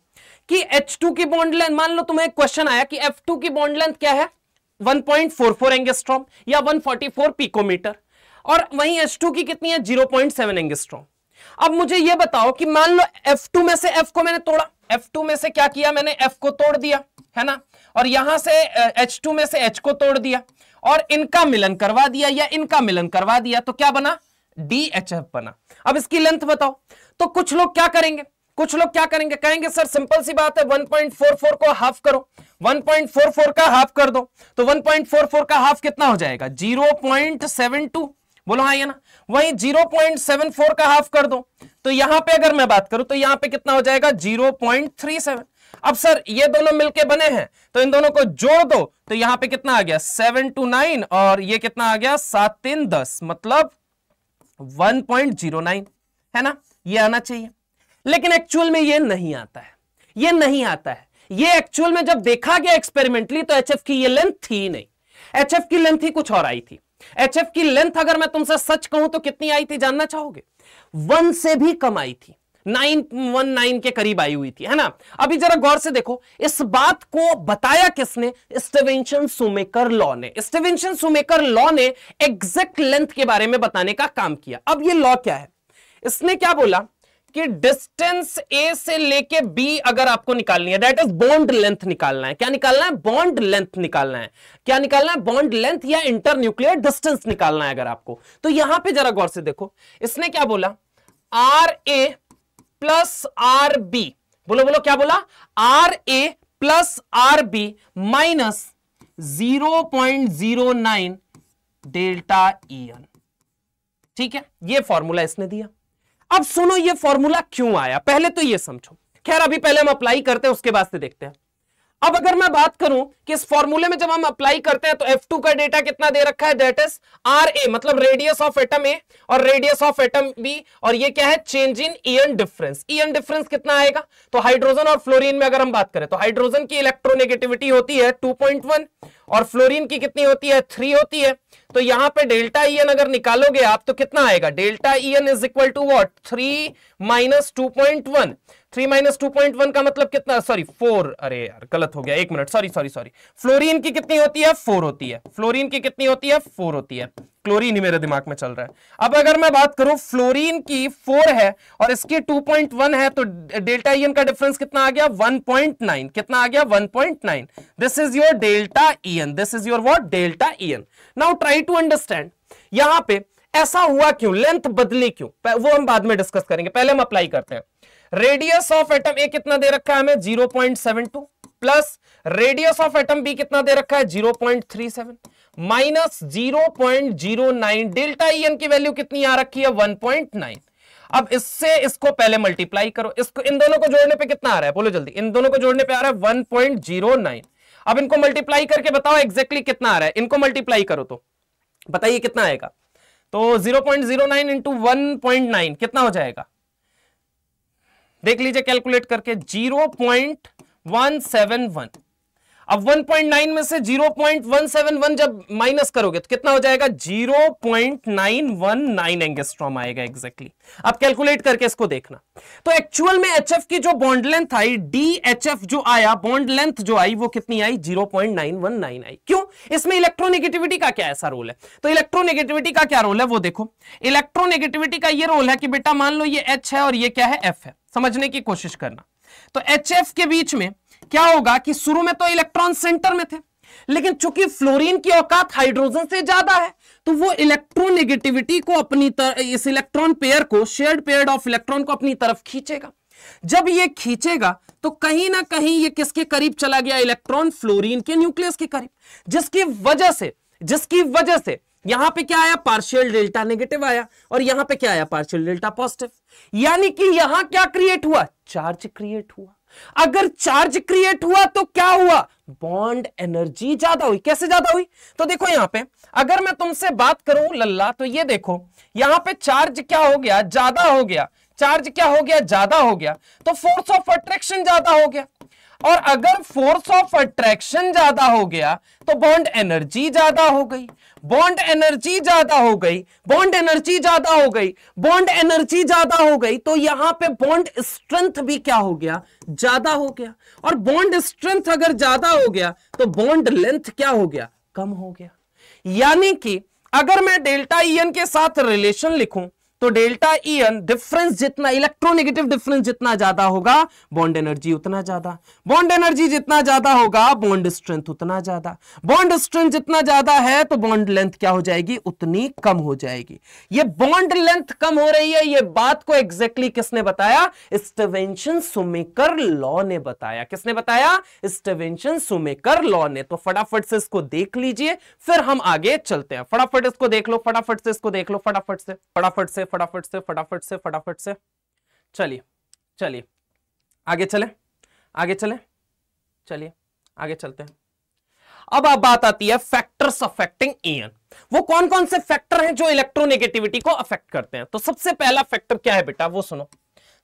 कि H2 की बॉन्ड लेंथ, मान लो तुम्हें एक क्वेश्चन आया कि F2 की बॉन्ड लेंथ क्या है 1.44 एंगस्ट्रॉम या 144 पिकोमीटर, और वहीं H2 की कितनी है 0.7 एंगस्ट्रॉम। अब मुझे यह बताओ कि मान लो F2 में से F को मैंने तोड़ा, F2 में से क्या किया मैंने, F को तोड़ दिया, है ना, और यहां से H2 में से H को तोड़ दिया और इनका मिलन करवा दिया या इनका मिलन करवा दिया, तो क्या बना DHF बना। अब इसकी लेंथ बताओ। तो कुछ लोग क्या करेंगे, कहेंगे सर सिंपल सी बात है 1.44 को हाफ करो, 1.44 का हाफ कर दो, तो 1.44 का हाफ कितना हो जाएगा 0.72, बोलो हाँ या ना। वहीं 0.74 का हाफ कर दो, तो यहां पे अगर मैं बात करूं तो यहां पे कितना हो जाएगा 0.37। अब सर ये दोनों मिलके बने हैं तो इन दोनों को जोड़ दो, तो यहां पे कितना आ गया 7 to 9 और ये कितना आ गया 7 3 10, मतलब 1.09, है ना, ये आना चाहिए। लेकिन एक्चुअल में ये नहीं आता है, ये नहीं आता है। ये एक्चुअल में जब देखा गया एक्सपेरिमेंटली तो HF की ये लेंथ थी नहीं, HF की लेंथ ही कुछ और आई थी। HF की लेंथ अगर मैं तुमसे सच कहूं तो कितनी आई थी जानना चाहोगे? 1 से भी कम आई थी, 919 के करीब आई हुई थी, है ना। अभी जरा गौर से देखो, इस बात को बताया किसने? स्टीवेंसन-शूमेकर लॉ ने। स्टीवेंसन-शूमेकर लॉ ने एग्जैक्ट लेंथ के बारे में बताने का काम किया। अब ये लॉ क्या है? इसने क्या बोला कि डिस्टेंस A से लेके B अगर आपको निकालनी है, दैट इज बॉन्ड लेंथ निकालना है। क्या निकालना है? बॉन्ड लेंथ निकालना है। क्या निकालना है? बॉन्ड लेंथ या इंटर न्यूक्लियर डिस्टेंस निकालना है अगर आपको। तो यहां पे जरा गौर से देखो, इसने क्या बोला, RA प्लस RB, बोलो बोलो क्या बोला, RA plus RB minus 0.09 delta EN, ठीक है। ये फॉर्मूला इसने दिया। अब सुनो ये फॉर्मूला क्यों आया, पहले तो ये समझो। खैर अभी पहले हम अप्लाई करते हैं, उसके बाद से देखते हैं। अब अगर मैं बात करूं कि इस फॉर्मूले में जब हम अप्लाई करते हैं तो F2 का डेटा कितना दे रखा है, दैट इज RA, मतलब रेडियस ऑफ एटम A और रेडियस ऑफ एटम B, और ये क्या है, change in EN difference. EN difference कितना आएगा, तो हाइड्रोजन और फ्लोरीन में अगर हम बात करें तो हाइड्रोजन की इलेक्ट्रोनेगेटिविटी होती है 2.1 और फ्लोरीन की कितनी होती है, 3 होती है। तो यहां पे डेल्टा ईएन अगर निकालोगे आप तो कितना आएगा, delta EN is equal to what, 3 minus 2.1। 3 minus 2.1 का मतलब कितना, सॉरी 4, अरे यार गलत हो गया, एक minute, sorry sorry sorry. Fluorine की कितनी होती है, 4 होती है। फ्लोरीन की कितनी होती है, 4 होती है। क्लोरीन ही मेरे दिमाग में चल रहा है। अब अगर मैं बात करूं फ्लोरीन की 4 है और इसकी 2.1 है तो डेल्टा ईएन का डिफरेंस कितना आ गया, 1.9। कितना आ गया, 1.9। This is your delta EN, this is your what, delta EN. Now try to understand यहां पे ऐसा हुआ क्यों, लेंथ बदली क्यों, वो हम बाद में डिस्कस करेंगे, पहले हम अप्लाई करते हैं। रेडियस ऑफ एटम ए कितना दे रखा है हमें, 0.72 plus radius of atom B कितना दे रखा है, 0.37 माइनस 0.09। डेल्टा ईएन की वैल्यू कितनी आ रखी है, 1.9। अब इससे इसको पहले मल्टीप्लाई करो, इसको इन दोनों को जोड़ने पे कितना आ रहा है, बोलो जल्दी, इन दोनों को जोड़ने पे आ रहा है 1.09। अब इनको मल्टीप्लाई करके बताओ एग्जैक्टली कितना आ रहा है, इनको मल्टीप्लाई करो तो बताइए कितना आएगा। तो 0.09 इंटू 1.9 कितना हो जाएगा, देख लीजिए कैलकुलेट करके, 0.171। अब 1.9 में से 0.171 जब माइनस करोगे तो कितना हो जाएगा, 0.919 एंगस्ट्रॉम आएगा एग्जैक्टली। अब कैलकुलेट करके इसको देखना। तो एक्चुअल में एचएफ की जो बॉन्ड लेंथ आई, डीएचएफ जो आया, बॉन्ड लेंथ जो आई वो कितनी आई, 0.919 आई। क्यों, इसमें इलेक्ट्रोनेगेटिविटी का क्या ऐसा रोल है, तो इलेक्ट्रोनेगेटिविटी का क्या रोल है वो देखो। इलेक्ट्रोनेगेटिविटी का ये रोल है कि बेटा मान लो ये एच है और ये क्या है, एफ है, समझने की कोशिश करना। तो एचएफ के बीच में क्या होगा कि शुरू में तो इलेक्ट्रॉन सेंटर में थे, लेकिन चूंकि फ्लोरीन की औकात हाइड्रोजन से ज्यादा है तो वो इलेक्ट्रोनेगेटिविटी को अपनी तरफ, इस इलेक्ट्रॉन पेयर को, शेयर्ड पेयर ऑफ इलेक्ट्रॉन को अपनी तरफ खींचेगा। जब ये खींचेगा तो कहीं ना कहीं ये किसके करीब चला गया, इलेक्ट्रॉन फ्लोरीन के न्यूक्लियस के करीब, जिसकी वजह से यहां पे क्या आया, पार्शियल डेल्टा नेगेटिव आया, और यहां पे क्या आया, पार्शियल डेल्टा पॉजिटिव। यानी कि यहां क्या क्रिएट हुआ, चार्ज क्रिएट हुआ। अगर चार्ज क्रिएट हुआ तो क्या हुआ, बॉन्ड एनर्जी ज्यादा हुई। कैसे ज्यादा हुई, तो देखो यहां पे अगर मैं तुमसे बात करूं लल्ला, तो ये देखो यहां पे चार्ज क्या हो गया, ज्यादा हो गया। चार्ज क्या हो गया, ज्यादा हो गया, तो फोर्स ऑफ अट्रैक्शन ज्यादा हो गया। और अगर फोर्स ऑफ अट्रैक्शन ज्यादा हो गया तो बॉन्ड एनर्जी ज्यादा हो गई। बॉन्ड एनर्जी ज्यादा हो गई, बॉन्ड एनर्जी ज्यादा हो गई, बॉन्ड एनर्जी ज्यादा हो गई, तो यहां पे बॉन्ड स्ट्रेंथ भी क्या हो गया, ज्यादा हो गया। और बॉन्ड स्ट्रेंथ अगर ज्यादा हो गया तो बॉन्ड लेंथ क्या हो गया, कम हो गया। यानी कि अगर मैं डेल्टा ईएन के साथ रिलेशन लिखूं तो डेल्टा ईएन डिफरेंस जितना, इलेक्ट्रोनेगेटिव डिफरेंस जितना ज्यादा होगा बॉन्ड एनर्जी उतना ज्यादा, बॉन्ड एनर्जी जितना ज्यादा होगा बॉन्ड स्ट्रेंथ उतना ज्यादा, बॉन्ड स्ट्रेंथ जितना ज्यादा है तो बॉन्ड लेंथ क्या हो जाएगी, उतनी कम हो जाएगी। ये बॉन्ड लेंथ कम हो रही है, ये बात को एग्जैक्टली किसने बताया, स्टीवेंसन शूमेकर लॉ ने बताया। किसने बताया, स्टीवेंसन शूमेकर लॉ ने। तो फटाफट से इसको देख लीजिए, फिर हम आगे चलते हैं। फटाफट इसको देख लो, फटाफट से इसको देख लो, फटाफट से फटाफट से फटाफट से फटाफट से फटाफट से। चलिए चलिए आगे चले, आगे चले, चलिए आगे चलते हैं। अब बात आती है फैक्टर्स अफेक्टिंग ईएन। वो कौन कौन से फैक्टर हैं जो इलेक्ट्रोनेगेटिविटी को अफेक्ट करते हैं। तो सबसे पहला फैक्टर क्या है बेटा, वो सुनो।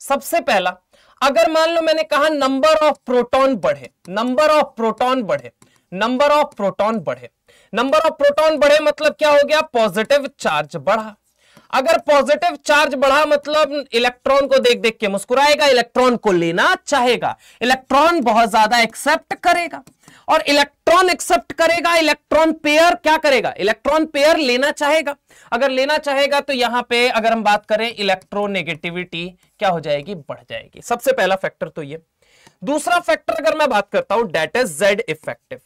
सबसे पहला, अगर मान लो मैंने कहा नंबर ऑफ प्रोटॉन बढ़े, नंबर ऑफ प्रोटॉन बढ़े, नंबर ऑफ प्रोटॉन बढ़े, नंबर ऑफ प्रोटॉन बढ़े मतलब क्या हो गया, पॉजिटिव चार्ज बढ़ा। अगर पॉजिटिव चार्ज बढ़ा मतलब इलेक्ट्रॉन को देख देख के मुस्कुराएगा, इलेक्ट्रॉन को लेना चाहेगा, इलेक्ट्रॉन बहुत ज्यादा एक्सेप्ट करेगा, और इलेक्ट्रॉन एक्सेप्ट करेगा, इलेक्ट्रॉन पेयर क्या करेगा, इलेक्ट्रॉन पेयर लेना चाहेगा। अगर लेना चाहेगा तो यहां पे अगर हम बात करें इलेक्ट्रोनेगेटिविटी क्या हो जाएगी, बढ़ जाएगी। सबसे पहला फैक्टर तो ये। दूसरा फैक्टर अगर मैं बात करता हूं, that is Z effective.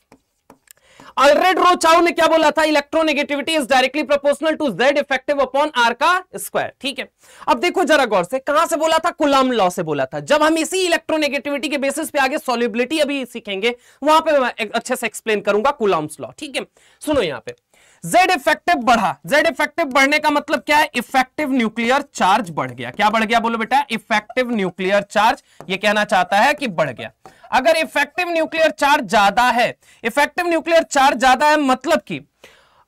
Alfred Rochow ने क्या बोला था, electronegativity is directly proportional to Z effective upon R का स्क्वायर। ठीक है, अब देखो जरा गौर से, कहां से बोला था, कूलम्ब लॉ से बोला था। जब हम इसी इलेक्ट्रोनेगेटिविटी के बेसिस पे आगे सॉल्युबिलिटी अभी सीखेंगे, वहां पे मैं अच्छे से एक्सप्लेन करूंगा कूलम्ब्स लॉ। ठीक है, सुनो यहां पे जेड इफेक्टिव बढ़ा, जेड इफेक्टिव बढ़ने का मतलब क्या है? इफेक्टिव न्यूक्लियर चार्ज बढ़ गया। क्या बढ़ गया बोलो बेटा? इफेक्टिव न्यूक्लियर चार्ज, ये कहना चाहता है कि बढ़ गया। अगर इफेक्टिव न्यूक्लियर चार्ज ज्यादा है, इफेक्टिव न्यूक्लियर चार्ज ज्यादा है मतलब कि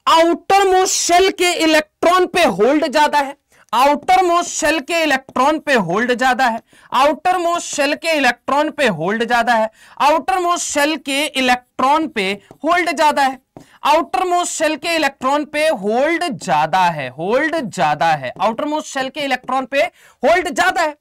आउटर मोस्ट शेल के इलेक्ट्रॉन पे होल्ड ज्यादा है, आउटर मोस्ट शेल के इलेक्ट्रॉन पे होल्ड ज्यादा है, आउटर मोस्ट शेल के इलेक्ट्रॉन पे होल्ड ज्यादा है, आउटर मोस्ट शेल के इलेक्ट्रॉन पे होल्ड ज्यादा है, आउटर मोस्ट शेल के इलेक्ट्रॉन पे होल्ड ज्यादा है, होल्ड ज्यादा है, आउटर मोस्ट शेल के इलेक्ट्रॉन पे होल्ड ज्यादा है।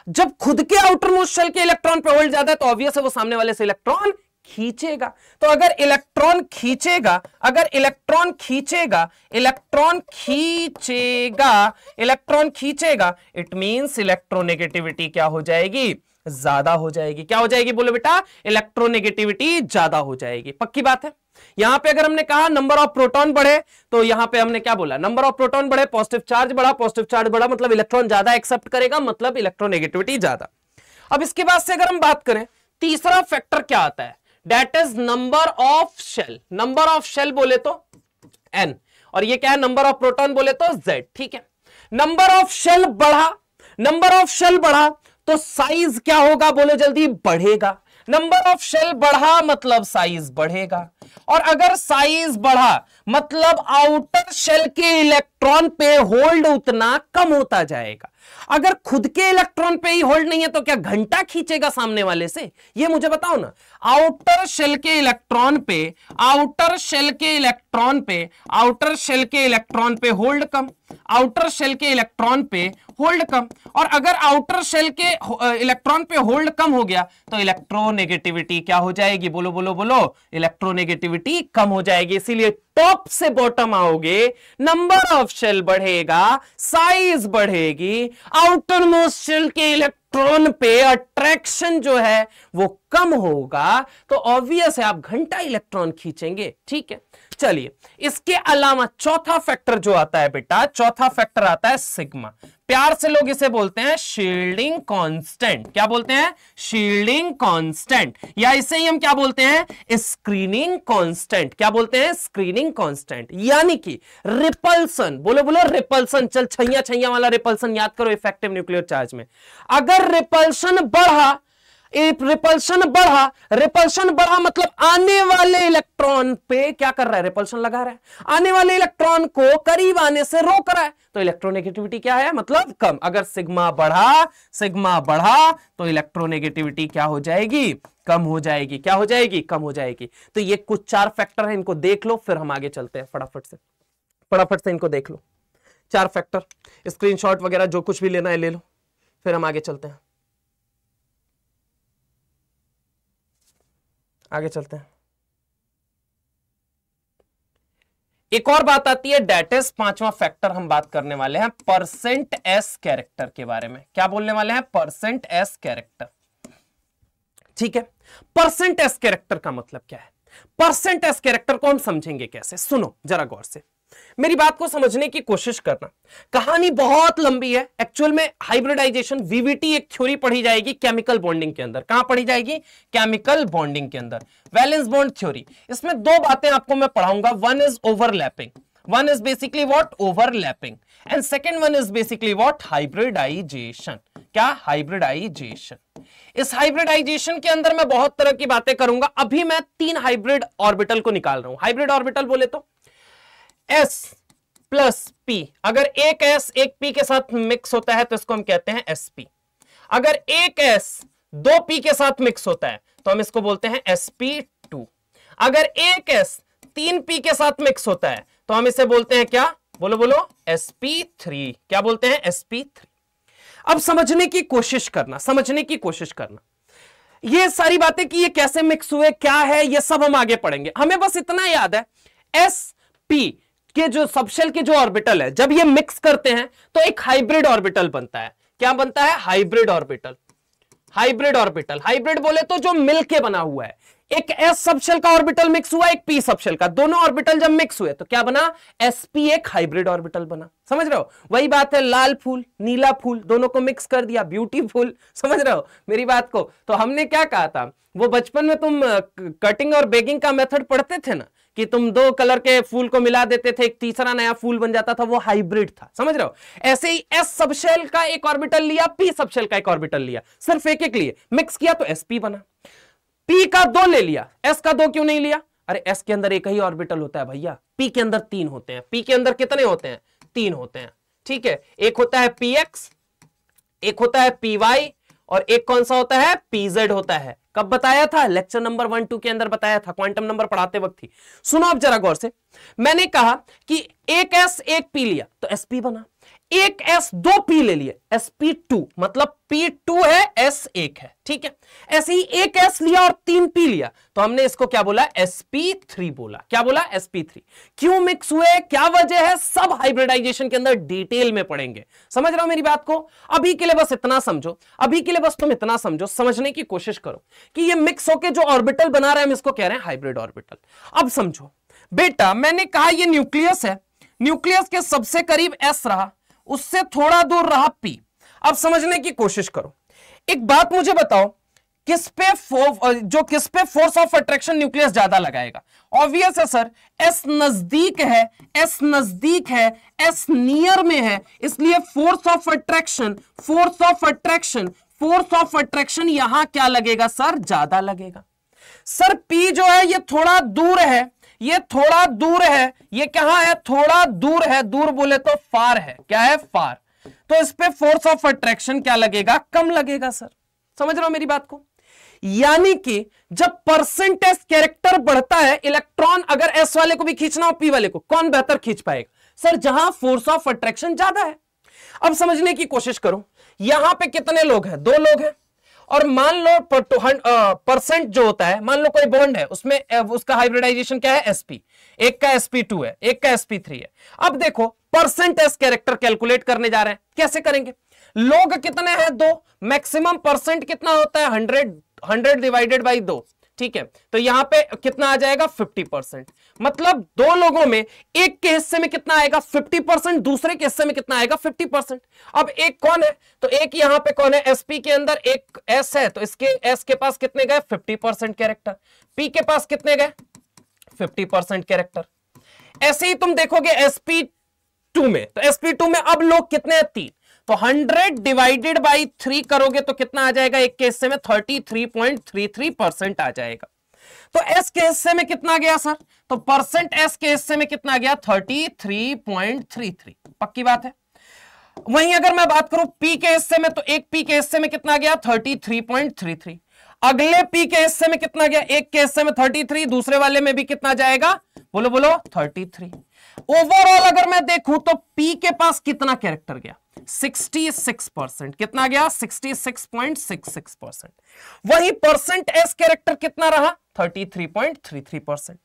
जब खुद के आउटर मोस्ट शेल के इलेक्ट्रॉन पे होल्ड ज्यादा है तो ऑब्वियस है वो सामने वाले से इलेक्ट्रॉन खींचेगा। तो अगर इलेक्ट्रॉन खींचेगा, अगर इलेक्ट्रॉन खींचेगा, इलेक्ट्रॉन खींचेगा, इलेक्ट्रॉन खींचेगा, इट मींस इलेक्ट्रोनेगेटिविटी क्या हो जाएगी? ज्यादा हो जाएगी। क्या हो जाएगी बोलो बेटा? इलेक्ट्रोनेगेटिविटी ज्यादा हो जाएगी। पक्की बात है। यहां पे अगर हमने कहा नंबर ऑफ प्रोटॉन बढ़े तो यहां पे हमने क्या बोला? नंबर ऑफ प्रोटॉन बढ़े, पॉजिटिव चार्ज बढ़ा, पॉजिटिव चार्ज बढ़ा मतलब इलेक्ट्रॉन ज्यादा एक्सेप्ट करेगा, मतलब इलेक्ट्रोनेगेटिविटी ज्यादा। अब इसके बाद से अगर हम बात करें, तीसरा फैक्टर क्या आता है? That is number of shell. Number of shell बोले तो n, और ये क्या है? नंबर ऑफ प्रोटॉन बोले तो z। ठीक है, नंबर ऑफ शेल बढ़ा, नंबर ऑफ शेल बढ़ा तो साइज क्या होगा बोलो जल्दी? बढ़ेगा। नंबर ऑफ शेल बढ़ा मतलब साइज बढ़ेगा, और अगर साइज बढ़ा मतलब आउटर शेल के इलेक्ट्रॉन पे होल्ड उतना कम होता जाएगा। अगर खुद के इलेक्ट्रॉन पे ही होल्ड नहीं है तो क्या घंटा खींचेगा सामने वाले से? ये मुझे बताओ ना। आउटर शेल के इलेक्ट्रॉन पे, आउटर शेल के इलेक्ट्रॉन पे, आउटर शेल के इलेक्ट्रॉन पे होल्ड कम, आउटर शेल के इलेक्ट्रॉन पे होल्ड कम, और अगर आउटर शेल के इलेक्ट्रॉन पे होल्ड कम हो गया तो इलेक्ट्रोनेगेटिविटी क्या हो जाएगी? बोलो बोलो बोलो, इलेक्ट्रोनेगेटिविटी कम हो जाएगी। इसीलिए टॉप से बॉटम आओगे, नंबर ऑफ शेल बढ़ेगा, साइज बढ़ेगी, आउटर मोस्ट शेल के इलेक्ट्रॉन पे अट्रैक्शन जो है वो कम होगा, तो ऑब्वियस है आप घंटा इलेक्ट्रॉन खींचेंगे। ठीक है, चलिए इसके अलावा चौथा फैक्टर जो आता है बेटा, चौथा फैक्टर आता है सिग्मा। प्यार से लोग इसे बोलते हैं शील्डिंग कांस्टेंट। क्या बोलते हैं? शील्डिंग कांस्टेंट, या इसे ही हम क्या बोलते हैं? Screening constant. क्या बोलते हैं? स्क्रीनिंग कांस्टेंट, यानी कि रिपल्सन। बोलो बोलो रिपल्सन। चल छैया छैया वाला रिपल्सन याद करो इफेक्टिव न्यूक्लियर चार्ज में। अगर रिपल्सन बढ़ा, रिपल्शन बढ़ा, रिपल्शन बढ़ा मतलब आने वाले इलेक्ट्रॉन पे क्या कर रहा है? रिपल्शन लगा रहा है, आने वाले इलेक्ट्रॉन को करीब आने से रोक रहा है, तो इलेक्ट्रोनेगेटिविटी क्या है? मतलब कम। अगर सिग्मा बढ़ा, सिग्मा बढ़ा तो इलेक्ट्रोनेगेटिविटी क्या हो जाएगी? कम हो जाएगी। क्या हो जाएगी? कम हो जाएगी। तो ये कुछ 4 फैक्टर है, इनको देख लो फिर हम आगे चलते हैं। फटाफट से, फटाफट से इनको देख लो। 4 फैक्टर, स्क्रीनशॉट वगैरह जो कुछ भी लेना है ले लो, फिर हम आगे चलते हैं। आगे चलते हैं। एक और बात आती है, डेट इज 5वां फैक्टर हम बात करने वाले हैं परसेंट एस कैरेक्टर के बारे में। क्या बोलने वाले हैं? Percent S character. ठीक है, परसेंट एस कैरेक्टर का मतलब क्या है? परसेंट एस कैरेक्टर को हम समझेंगे कैसे? सुनो जरा गौर से, मेरी बात को समझने की कोशिश करना। कहानी बहुत लंबी है। एक्चुअल में हाइब्रिडाइजेशन, वीवीटी एक थ्योरी पढ़ी जाएगी केमिकल बॉन्डिंग के अंदर। कहां पढ़ी जाएगी? केमिकल बॉन्डिंग के अंदर, वैलेंस बॉन्ड थ्योरी। इसमें 2 बातें आपको मैं पढ़ाऊंगा। One is overlapping, one is basically what? Overlapping, and second one is basically what? Hybridization. क्या? हाइब्रिडाइजेशन। इस हाइब्रिडाइजेशन के अंदर मैं बहुत तरह की बातें करूंगा। अभी मैं 3 हाइब्रिड ऑर्बिटल को निकाल रहा हूं। हाइब्रिड ऑर्बिटल बोले तो S प्लस P, अगर एक S एक P के साथ मिक्स होता है तो इसको हम कहते हैं sp। अगर एक S 2 P के साथ मिक्स होता है तो हम इसको बोलते हैं sp2। अगर एक S 3 P के साथ मिक्स होता है तो हम इसे बोलते हैं क्या? बोलो बोलो, sp3। क्या बोलते हैं? sp3। अब समझने की कोशिश करना, समझने की कोशिश करना। ये सारी बातें कि ये कैसे मिक्स हुए, क्या है, ये सब हम आगे पढ़ेंगे। हमें बस इतना याद है, sp के जो सबशेल के जो ऑर्बिटल है, जब ये मिक्स करते हैं तो एक हाइब्रिड ऑर्बिटल बनता है। क्या बनता है? Hybrid orbital. Hybrid orbital, hybrid बोले तो जो मिलके बना हुआ है। एक s सबशेल का ऑर्बिटल मिक्स हुआ, एक p सबशेल का, दोनों ऑर्बिटल जब मिक्स हुए तो क्या बना? sp एक हाइब्रिड ऑर्बिटल बना। समझ रहे हो? वही बात है, लाल फूल नीला फूल दोनों को मिक्स कर दिया, ब्यूटीफुल। समझ रहे हो मेरी बात को? तो हमने क्या कहा था, वो बचपन में तुम कटिंग और बेकिंग का मेथड पढ़ते थे ना, कि तुम दो कलर के फूल को मिला देते थे, एक तीसरा नया फूल बन जाता था, वो हाइब्रिड था, समझ रहे हो। ऐसे ही s सबशेल का एक ऑर्बिटल लिया, p सबशेल का एक ऑर्बिटल लिया, सिर्फ एक एक लिए, मिक्स किया तो sp बना। p का 2 ले लिया, s का 2 क्यों नहीं लिया? अरे s के अंदर एक ही ऑर्बिटल होता है भैया, p के अंदर 3 होते हैं। p के अंदर कितने होते हैं? 3 होते हैं, ठीक है। एक होता है px, एक होता है py, और एक कौन सा होता है? pz होता है। कब बताया था? लेक्चर नंबर 1-2 के अंदर बताया था, क्वांटम नंबर पढ़ाते वक्त ही। सुनो अब जरा गौर से, मैंने कहा कि एक s एक p लिया तो sp बना, एक s 2 p ले लिए sp2, मतलब p2 है s 1 है, ठीक है। ऐसे ही एक s लिया और 3 p लिया तो हमने इसको क्या बोला? sp3 बोला। क्या बोला? sp3। क्यों मिक्स हुए, क्या वजह है, सब हाइब्रिडाइजेशन के अंदर डिटेल में पढ़ेंगे। समझ रहे हो मेरी बात को? अभी के लिए बस इतना समझो, अभी के लिए बस तुम इतना समझो, समझने की कोशिश करो कि ये मिक्स होके जो ऑर्बिटल बना रहे हैं हम इसको कह रहे हैं हाइब्रिड ऑर्बिटल। अब समझो बेटा, मैंने कहा ये न्यूक्लियस है, न्यूक्लियस के सबसे करीब s रहा, उससे थोड़ा दूर रहा p। अब समझने की कोशिश करो, एक बात मुझे बताओ, किस पे फोर्स ऑफ अट्रैक्शन न्यूक्लियस ज्यादा लगाएगा? ऑब्वियस है सर, s नजदीक है, s नजदीक है, s नियर में है, इसलिए फोर्स ऑफ अट्रैक्शन यहां क्या लगेगा सर? ज्यादा लगेगा। सर p जो है ये थोड़ा दूर है, ये थोड़ा दूर है, ये कहां है? थोड़ा दूर है, दूर बोले तो फार है। क्या है? फार। तो इस पे फोर्स ऑफ अट्रैक्शन क्या लगेगा? कम लगेगा सर। समझ रहे हो मेरी बात को? यानी कि जब परसेंटेज कैरेक्टर बढ़ता है, इलेक्ट्रॉन अगर एस वाले को भी खींचना हो पी वाले को, कौन बेहतर खींच पाएगा? सर जहां फोर्स ऑफ अट्रैक्शन ज्यादा है। अब समझने की कोशिश करो, यहां पे कितने लोग हैं? 2 लोग हैं, और मान लो परसेंट जो होता है, मान लो कोई बॉन्ड है, उसमें उसका हाइब्रिडाइजेशन क्या है? sp, एक का sp2 है, एक का sp3 है। अब देखो परसेंट एस कैरेक्टर कैलकुलेट करने जा रहे हैं, कैसे करेंगे? लोग कितने हैं? 2, मैक्सिमम परसेंट कितना होता है? 100 डिवाइडेड बाई 2, ठीक है। तो यहां पे कितना आ जाएगा? 50%। मतलब 2 लोगों में एक के हिस्से में कितना आएगा? 50%, दूसरे के हिस्से में कितना आएगा? 50%। अब एक कौन है? तो एक यहां पे कौन है? sp के अंदर एक s है, तो इसके s के पास कितने गए? 50% कैरेक्टर। p के पास कितने गए? 50% कैरेक्टर। ऐसे ही तुम देखोगे sp2 में, तो sp2 में अब लोग कितने हैं? 3, तो 100 डिवाइडेड बाई 3 करोगे तो कितना आ जाएगा? एक के हिस्से में 33.33% आ जाएगा। तो s के हिस्से में कितना गया सर? तो परसेंट s के हिस्से में कितना गया? 33.33। पक्की बात है। वहीं अगर मैं बात करूं p के हिस्से में, तो एक p के हिस्से में कितना गया? 33.33। अगले p के हिस्से में कितना गया? एक के हिस्से में 33, दूसरे वाले में भी कितना जाएगा? बोलो बोलो 33। ओवरऑल अगर मैं देखूं तो p के पास कितना कैरेक्टर गया? 66%। कितना गया? 66.66%। वही परसेंट एस कैरेक्टर कितना रहा? 33.33%।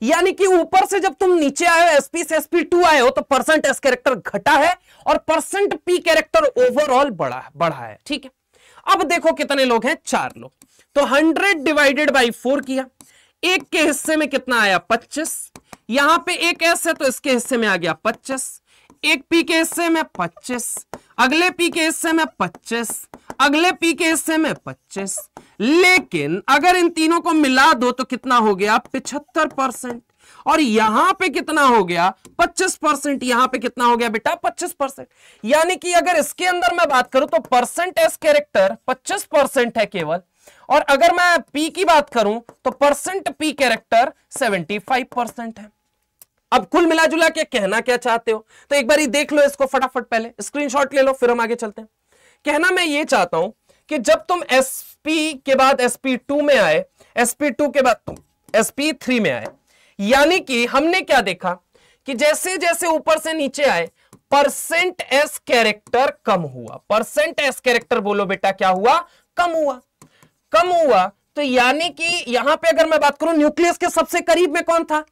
यानी कि ऊपर से जब तुम नीचे आए हो, एसपी से sp2 आए हो, तो परसेंट एस कैरेक्टर घटा है और परसेंट पी कैरेक्टर ओवरऑल बढ़ा है, ठीक है। अब देखो कितने लोग हैं? 4 लोग। तो 100 डिवाइडेड बाई 4 किया, एक के हिस्से में कितना आया? 25। यहां पे एक एस है तो इसके हिस्से में आ गया 25, एक पी के हिस्से में 25, अगले पी के हिस्से में 25, अगले पी के हिस्से में 25। लेकिन अगर इन तीनों को मिला दो तो कितना हो गया? 75%। और यहां पे कितना हो गया? 25%। यहां पे कितना हो गया बेटा? 25%। यानी कि अगर इसके अंदर मैं बात करूं तो परसेंट एस कैरेक्टर 25% है केवल, और अगर मैं पी की बात करूं तो परसेंट पी कैरेक्टर 75% है। अब कुल मिला जुला के कहना क्या चाहते हो? तो एक बार ही देख लो इसको फटाफट, पहले स्क्रीनशॉट ले लो, फिर हम आगे चलते हैं। कहना मैं ये चाहता हूं कि जब तुम sp के बाद sp2 में आए, sp2 के बाद तुम sp3 में आए, यानी कि हमने क्या देखा कि जैसे जैसे ऊपर से नीचे आए परसेंट एस कैरेक्टर कम हुआ। परसेंट एस कैरेक्टर बोलो बेटा क्या हुआ? कम हुआ। कम हुआ तो यानी कि यहां पे अगर मैं बात करूं न्यूक्लियस के सबसे करीब में कौन था?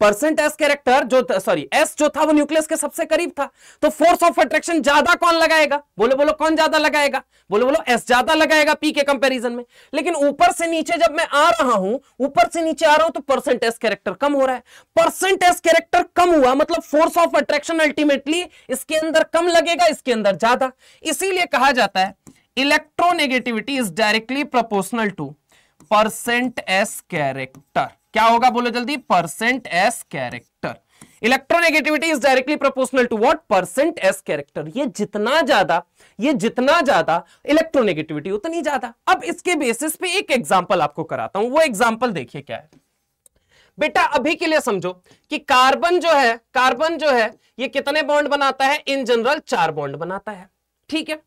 परसेंट एस कैरेक्टर जो एस जो था वो न्यूक्लियस के सबसे करीब था, तो फोर्स ऑफ अट्रैक्शन ज्यादा कौन लगाएगा? बोलो बोलो कौन ज्यादा लगाएगा? बोलो बोलो एस ज्यादा लगाएगा पी के कंपैरिजन में। लेकिन ऊपर से नीचे जब मैं आ रहा हूं, ऊपर से नीचे आ रहा हूं तो परसेंट एस कैरेक्टर कम हो रहा है। परसेंट एस कैरेक्टर कम हुआ मतलब फोर्स ऑफ अट्रैक्शन अल्टीमेटली इसके अंदर कम लगेगा, इसके अंदर ज्यादा। इसीलिए कहा जाता है electronegativity is directly proportional to percent S character. क्या होगा बोलो जल्दी, percent S character. Electronegativity is directly proportional to what, percent S character. ये जितना ज्यादा इलेक्ट्रोनेगेटिविटी उतनी ज्यादा। अब इसके बेसिस पे एक एग्जांपल आपको कराता हूं, वो एग्जांपल देखिए क्या है बेटा। अभी के लिए समझो कि कार्बन जो है ये कितने बॉन्ड बनाता है, इन जनरल 4 बॉन्ड बनाता है, ठीक है।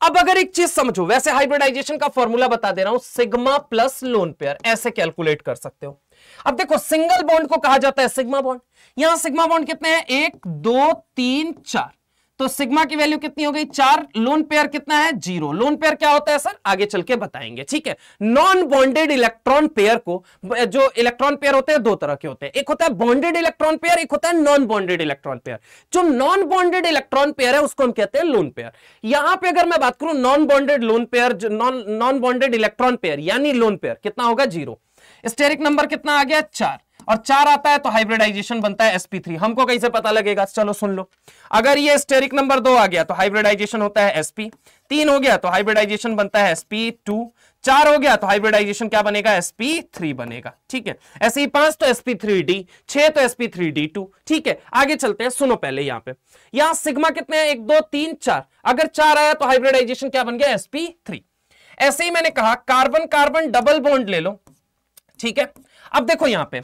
अब अगर एक चीज समझो, वैसे हाइब्रिडाइजेशन का फॉर्मूला बता दे रहा हूं, सिग्मा प्लस लोन पेयर, ऐसे कैलकुलेट कर सकते हो। अब देखो सिंगल बॉन्ड को कहा जाता है सिग्मा बॉन्ड। यहां सिग्मा बॉन्ड कितने हैं, 1 2 3 4, तो सिग्मा की वैल्यू कितनी हो गई, 4। लोन पेयर कितना है, 0। लोन पेयर क्या होता है सर, आगे चल के बताएंगे, ठीक है। नॉन बॉन्डेड इलेक्ट्रॉन पेयर को, जो इलेक्ट्रॉन पेयर होते हैं 2 तरह के होते हैं, एक होता है बॉन्डेड इलेक्ट्रॉन पेयर, एक होता है नॉन बॉन्डेड इलेक्ट्रॉन पेयर। जो नॉन बॉन्डेड इलेक्ट्रॉन पेयर है उसको हम कहते हैं लोन पेयर। यहां पे अगर मैं बात करूं non bonded lone pair, non bonded electron pair यानी लोन पेयर, कितना होगा, 0। स्टेरिक नंबर कितना आ गया, 4, और 4 आता है तो हाइब्रिडाइजेशन बनता है sp3। हमको कैसे पता लगेगा, चलो सुन लो। अगर ये स्टेरिक नंबर 2 आ गया तो हाइब्रिडाइजेशन होता है sp, 3 हो गया तो हाइब्रिडाइजेशन बनता है sp2, 4 हो गया तो हाइब्रिडाइजेशन क्या बनेगा, sp3 बनेगा, ठीक है। ऐसे ही 5 तो sp3d, 6 तो sp3d2, ठीक है। आगे चलते हैं, सुनो पहले यहां सिग्मा कितने हैं, 1 2 3 4, अगर 4 आया तो हाइब्रिडाइजेशन क्या बन गया, sp3। ऐसे ही मैंने कहा कार्बन कार्बन डबल बॉन्ड ले लो, ठीक है। अब देखो यहां पे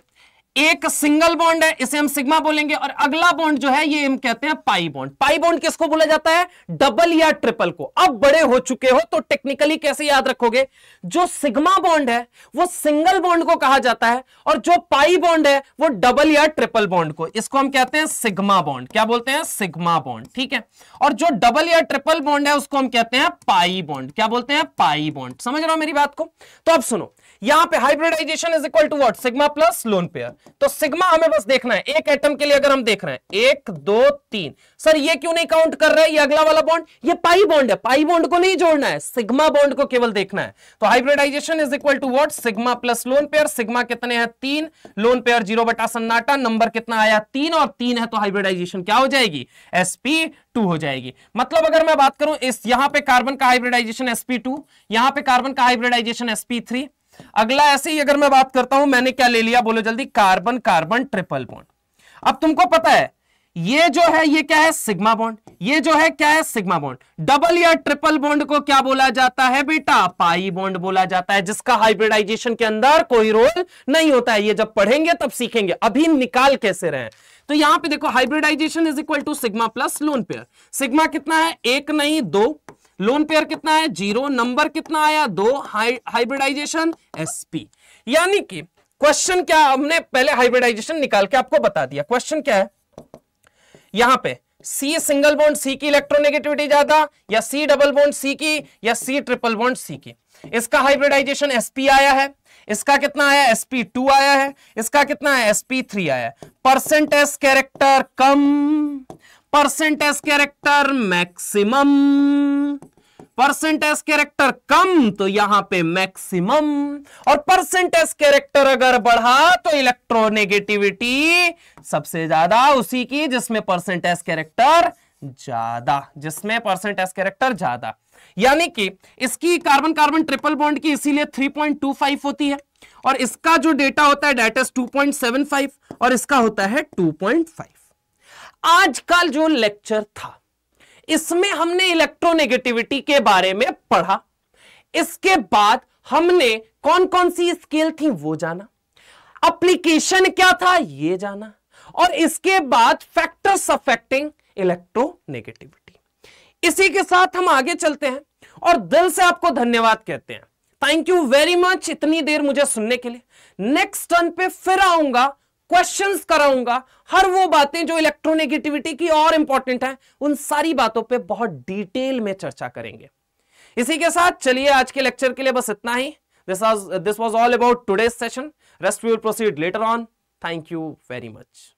एक सिंगल बॉन्ड है, इसे हम सिग्मा बोलेंगे, और अगला बॉन्ड जो है ये हम कहते हैं पाई बॉन्ड। पाई बॉन्ड किसको बोला जाता है, डबल या ट्रिपल को। अब बड़े हो चुके हो तो टेक्निकली कैसे याद रखोगे, जो सिग्मा बॉन्ड है वो सिंगल बॉन्ड को कहा जाता है, और जो पाई बॉन्ड है वो डबल या ट्रिपल बॉन्ड को, इसको हम कहते हैं सिग्मा बॉन्ड। क्या बोलते हैं, सिग्मा बॉन्ड, ठीक है। और जो डबल या ट्रिपल बॉन्ड है उसको हम कहते हैं पाई बॉन्ड। क्या बोलते हैं, पाई बॉन्ड। समझ रहे हो मेरी बात को। तो अब सुनो, यहां पे hybridization is equal to what, sigma plus lone pair. तो सिग्मा हमें बस देखना है, एक एटम के लिए अगर हम देख रहे हैं 1 2 3, सर ये क्यों नहीं काउंट कर रहे हैं, ये अगला वाला बॉन्ड, ये पाई बॉन्ड है, पाई बॉन्ड को नहीं जोड़ना है, सिग्मा बॉन्ड को केवल देखना है। तो hybridization is equal to what, sigma plus lone pair. Sigma कितने हैं, 3, लोन पेयर 0/सन्नाटा, नंबर कितना आया, 3, और 3 है तो हाइब्रिडाइजेशन क्या हो जाएगी, sp2 हो जाएगी। मतलब अगर मैं बात करूं इस, यहां पे कार्बन का हाइब्रिडाइजेशन sp2, यहां पे कार्बन का हाइब्रिडाइजेशन sp3। अगला ऐसे ही अगर मैं बात करता हूं, मैंने क्या ले लिया बोलो जल्दी, कार्बन कार्बन ट्रिपल बॉन्ड। अब तुमको पता है ये जो है ये क्या है, सिग्मा बॉन्ड, ये जो है क्या है, सिग्मा बॉन्ड। डबल या ट्रिपल बॉन्ड को क्या बोला जाता है बेटा, पाई बॉन्ड बोला जाता है, जिसका हाइब्रिडाइजेशन के अंदर कोई रोल नहीं होता है। ये जब पढ़ेंगे तब सीखेंगे, अभी निकाल कैसे रहे हैं। तो यहां पे देखो hybridization is equal to sigma plus lone pair. Sigma कितना है, 1 नहीं 2, लोन पेयर कितना है, 0, नंबर कितना आया, 2, हाइब्रिडाइजेशन sp। यानी कि क्वेश्चन क्या, हमने पहले हाइब्रिडाइजेशन निकाल के आपको बता दिया। क्वेश्चन क्या है, यहां पे C सिंगल बॉन्ड C की इलेक्ट्रोनेगेटिविटी ज्यादा, या C डबल बॉन्ड C की, या C ट्रिपल बॉन्ड C की। इसका हाइब्रिडाइजेशन sp आया है, इसका कितना आया, sp2 आया है, इसका कितना है, sp3 आया है। परसेंट एस कैरेक्टर कम, percent S character maximum, percent S character कम तो यहां पे मैक्सिमम, और परसेंट एस कैरेक्टर अगर बढ़ा तो इलेक्ट्रोनेगेटिविटी सबसे ज्यादा उसी की जिसमें परसेंट एस कैरेक्टर ज्यादा, जिसमें परसेंट एस कैरेक्टर ज्यादा। यानी कि इसकी कार्बन कार्बन ट्रिपल बॉन्ड की इसीलिए 3.25 होती है, और इसका जो डेटा होता है डेट इज 2.75, और इसका होता है 2.5। आज का जो लेक्चर था इसमें हमने इलेक्ट्रोनेगेटिविटी के बारे में पढ़ा। इसके बाद हमने कौन कौन सी स्केल थी वो जाना, एप्लीकेशन क्या था ये जाना, और इसके बाद फैक्टर्स अफेक्टिंग इलेक्ट्रोनेगेटिविटी। इसी के साथ हम आगे चलते हैं और दिल से आपको धन्यवाद कहते हैं। थैंक यू वेरी मच इतनी देर मुझे सुनने के लिए। नेक्स्ट टर्न पे फिर आऊंगा, क्वेश्चंस कराऊंगा, हर वो बातें जो इलेक्ट्रोनेगेटिविटी की और इंपॉर्टेंट है, उन सारी बातों पे बहुत डिटेल में चर्चा करेंगे। इसी के साथ चलिए आज के लेक्चर के लिए बस इतना ही। This was all about today's session. Rest we will proceed later on. Thank you very much.